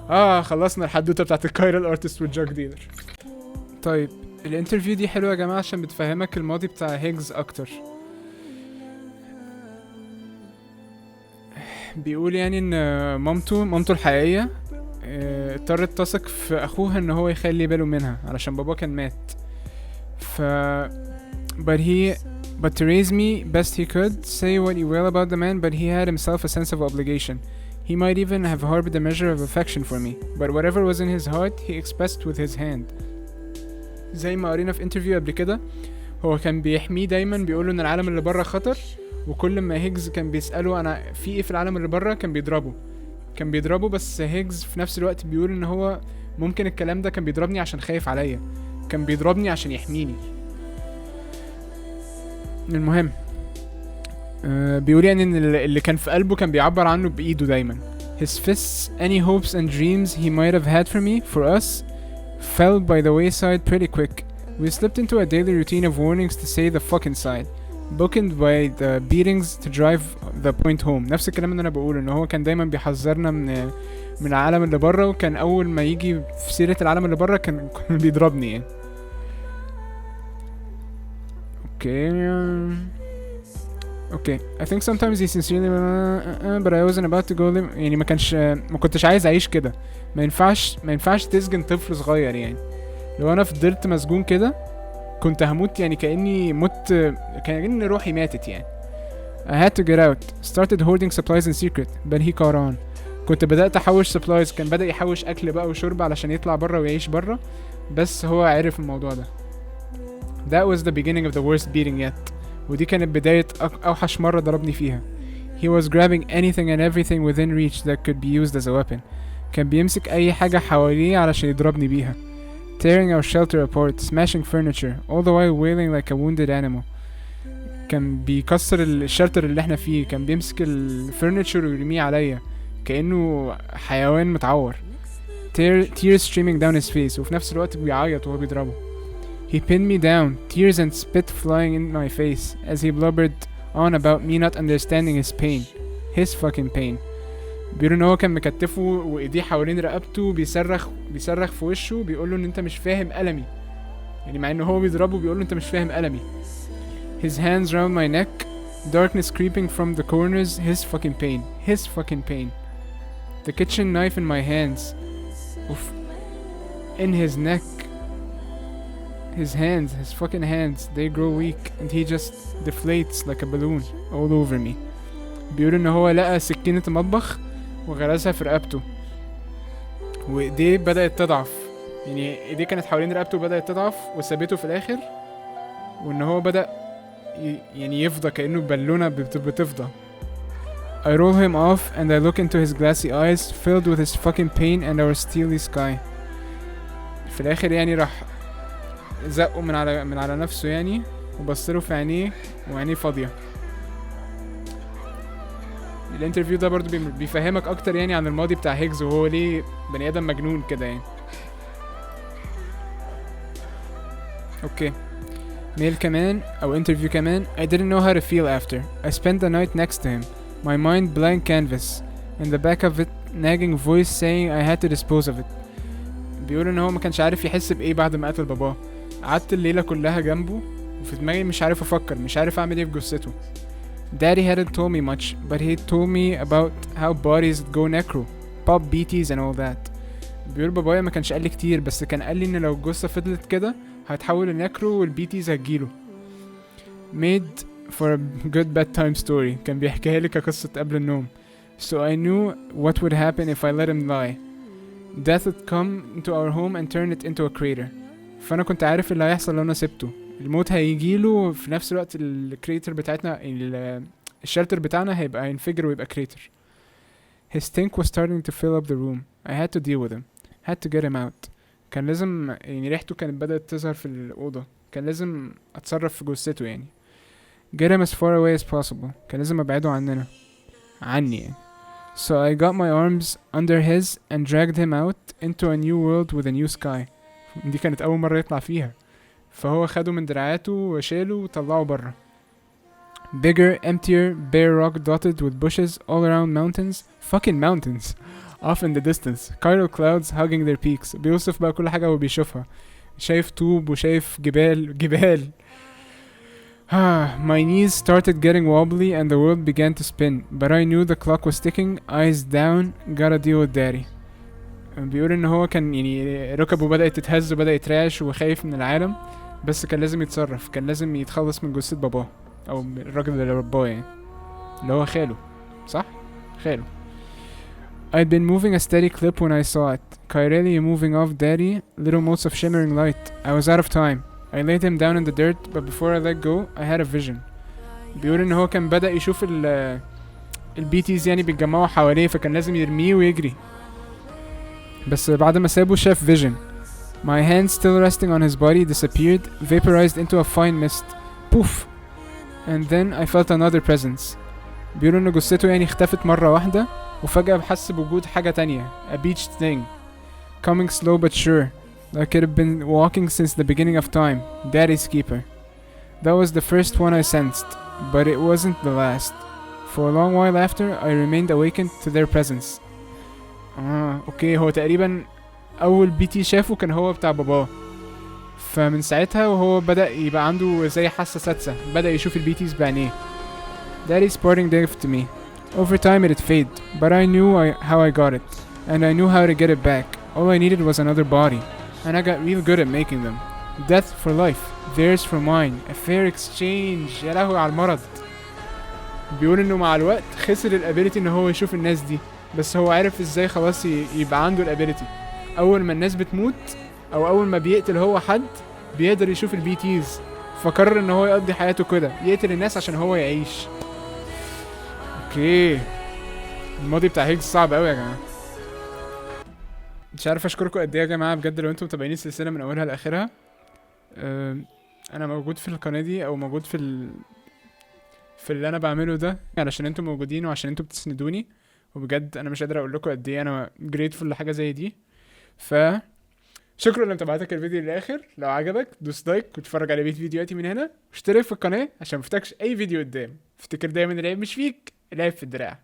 ده. خلصنا الحدوتة بتاعت الكايرل ارتست والجاك ديلر. طيب الانترفيو دي حلوة يا جماعة عشان بتفهمك الماضي بتاع هيجز أكتر. بيقول يعني ان مامته الحقيقية اضطرت تثق في اخوها ان هو يخلي باله منها علشان بابا كان مات. but to raise me best he could, say what you will about the man, but he had himself a sense of obligation. He might even have harbored a measure of affection for me, but whatever was in his heart he expressed with his hand. زي ما قرينا في انترفيو قبل كده، هو كان بيحميه دايما، بيقوله ان العالم اللي بره خطر، وكل ما هيجز كان بيسأله انا في ايه في العالم اللي بره كان بيضربه. بس هيجز في نفس الوقت بيقول ان هو ممكن الكلام ده كان بيضربني عشان خايف عليا، كان بيضربني عشان يحميني. المهم بيقول يعني ان اللي كان في قلبه كان بيعبر عنه بايده دايما. His fists, any hopes and dreams he might have had for me, for us, fell by the wayside pretty quick. We slipped into a daily routine of warnings to say the fuck inside, bookended by the beatings to drive the point home. نفس الكلام اللي انا بقوله، ان هو كان دايما بيحذرنا من العالم اللي بره، وكان اول ما يجي في سيرة العالم اللي بره كان بيضربني يعني. Okay, I think sometimes he sincerely but I wasn't about to go live. يعني ما كنتش عايز اعيش كده. ما ينفعش تسجن طفل صغير يعني. لو انا فضلت مسجون كده كنت هموت يعني، كأني روحي ماتت يعني. I had to get out. Started hoarding supplies in secret, but he caught on. كنت بدأت احوش supplies، كان بدأ يحوش اكل بقى وشرب علشان يطلع بره ويعيش بره، بس هو عرف الموضوع ده. That was the beginning of the worst beating yet. ودي كانت بداية أوحش مرة ضربني فيها. He was grabbing anything and everything within reach that could be used as a weapon. كان بيمسك أي حاجة حواليه علشان يضربني بيها. Tearing our shelter apart, smashing furniture, all the while wailing like a wounded animal. كان بيكسر الشلتر اللي احنا فيه، كان بيمسك الفurniture ويرميه عليا كأنه حيوان متعور. Tears streaming down his face، وفي نفس الوقت بيعيط وهو بيضربه. He pinned me down, tears and spit flying in my face as he blubbered on about me not understanding his pain. His fucking pain. بيقولوا ان هو كان مكتفه وايديه حوالين رقبته، بيصرخ في وشه، بيقوله ان انت مش فاهم ألمي. يعني مع انه هو بيضربه بيقوله انت مش فاهم ألمي. His hands round my neck, darkness creeping from the corners. His fucking pain. His fucking pain. The kitchen knife in my hands. Oof. In his neck. His hands, his fucking hands, they grow weak and he just deflates like a balloon all over me. بيقول ان هو لقى سكينة المطبخ وغرزها في رقبته، وايديه بدأت تضعف. يعني ايديه كانت حوالين رقبته وبدأت تضعف وسابته في الاخر، وان هو بدأ يعني يفضى كأنه بالونة بتفضى. I roll him off and I look into his glassy eyes filled with his fucking pain and our steely sky. في الاخر يعني راح زقه من على نفسه يعني، وبصله في عينيه وعينيه فاضية. الانترفيو ده برضو بيفهمك اكتر يعني عن الماضي بتاع هيجز، وهو ليه بني ادم مجنون كده يعني. اوكي، ميل كمان او انترفيو كمان. I didn't know how to feel after. I spent the night next to him, my mind blank canvas, in the back of it nagging voice saying I had to dispose of it. بيقول ان هو ما كانش عارف يحس بايه بعد ما قتل باباه. قعدت الليلة كلها جنبه وفي دماغي مش عارف افكر، مش عارف اعمل ايه في جثته. Daddy hadn't told me much, but he told me about how bodies go necro, pop BTs and all that. بيقول بابايا ما كانش قال لي كتير، بس كان قال لي ان لو الجثة فضلت كده هتحول لنكرو والبيتيز هتجيله. Made for a good bedtime story. كان بيحكيها لي كقصة قبل النوم. So I knew what would happen if I let him lie. Death would come into our home and turn it into a crater. فانا كنت عارف اللي هيحصل لو انا سبته. الموت هيجيله في نفس الوقت الكريتر بتاعتنا، الشلتر بتاعنا هيبقى هينفجر ويبقى كريتر. His stink was starting to fill up the room. I had to deal with him. Had to get him out. كان لازم يعني ريحته كانت بدأت تظهر في الأوضة، كان لازم أتصرف في جثته يعني. Get him as far away as possible. كان لازم أبعده عني يعني. So I got my arms under his and dragged him out into a new world with a new sky. دي كانت أول مرة يطلع فيها، فهو خده من دراعاته وشاله وطلعه برا. Bigger, emptier, bare rock dotted with bushes all around mountains. Fucking mountains. Off in the distance. Chiral clouds hugging their peaks. بيوصف بقى كل حاجة هو بيشوفها. شايف طوب وشايف جبال. My knees started getting wobbly and the world began to spin, but I knew the clock was ticking. Eyes down, gotta deal with daddy. بيقول ان هو كان يعني ركبه بدأت تتهز وبدأ يترعش وخايف من العالم، بس كان لازم يتصرف، كان لازم يتخلص من جثة باباه او الراجل اللي رباه يعني، اللي هو خاله، صح؟ خاله. I'd been moving a steady clip when I saw it. Kyreli moving off daddy, little motes of shimmering light. I was out of time. I laid him down in the dirt, but before I let go, I had a vision. بيقول ان هو كان بدأ يشوف البيتيز يعني بيتجمعوا حواليه، فكان لازم يرميه ويجري، بس بعد ما سابه شاف vision. My hand still resting on his body disappeared, vaporized into a fine mist. Poof! And then I felt another presence. بيقول ان جثته يعني اختفت مرة واحدة، وفجأة بحس بوجود حاجة تانية. A beached thing. Coming slow but sure. Like it had been walking since the beginning of time. Daddy's keeper. That was the first one I sensed, but it wasn't the last. For a long while after, I remained awakened to their presence. اوكي، هو تقريبا اول بي تي شافه كان هو بتاع باباه، فمن ساعتها وهو بدأ يبقى عنده زي حاسة سادسة، بدأ يشوف البي تيز بعينيه. Daddy's parting gift to me. Over time it'd fade, but I knew how I got it, and I knew how to get it back. All I needed was another body, and I got real good at making them. Death for life, theirs for mine, a fair exchange. يا لهوي على المرض. بيقول انه مع الوقت خسر الابيليتي ان هو يشوف الناس دي، بس هو عارف ازاي خلاص يبقى عنده الابيليتي. اول ما الناس بتموت او اول ما بيقتل هو حد بيقدر يشوف البي تيز، فقرر ان هو يقضي حياته كده يقتل الناس عشان هو يعيش. اوكي، الماضي بتاع هيجز صعب قوي يا جماعه. مش عارف اشكركم قد ايه يا جماعه بجد لو انتم متابعين السلسله من اولها لاخرها. انا موجود في القناه دي او موجود في اللي انا بعمله ده علشان انتم موجودين وعشان انتم بتسندوني، وبجد انا مش قادر اقول لكم قد ايه انا grateful لحاجه زي دي. شكرا لمتابعتك الفيديو للاخر. لو عجبك دوس لايك واتفرج على بقيه فيديوهاتي من هنا، واشترك في القناه عشان مفتكش اي فيديو قدام. افتكر دايما العيب مش فيك، العيب في الدراع.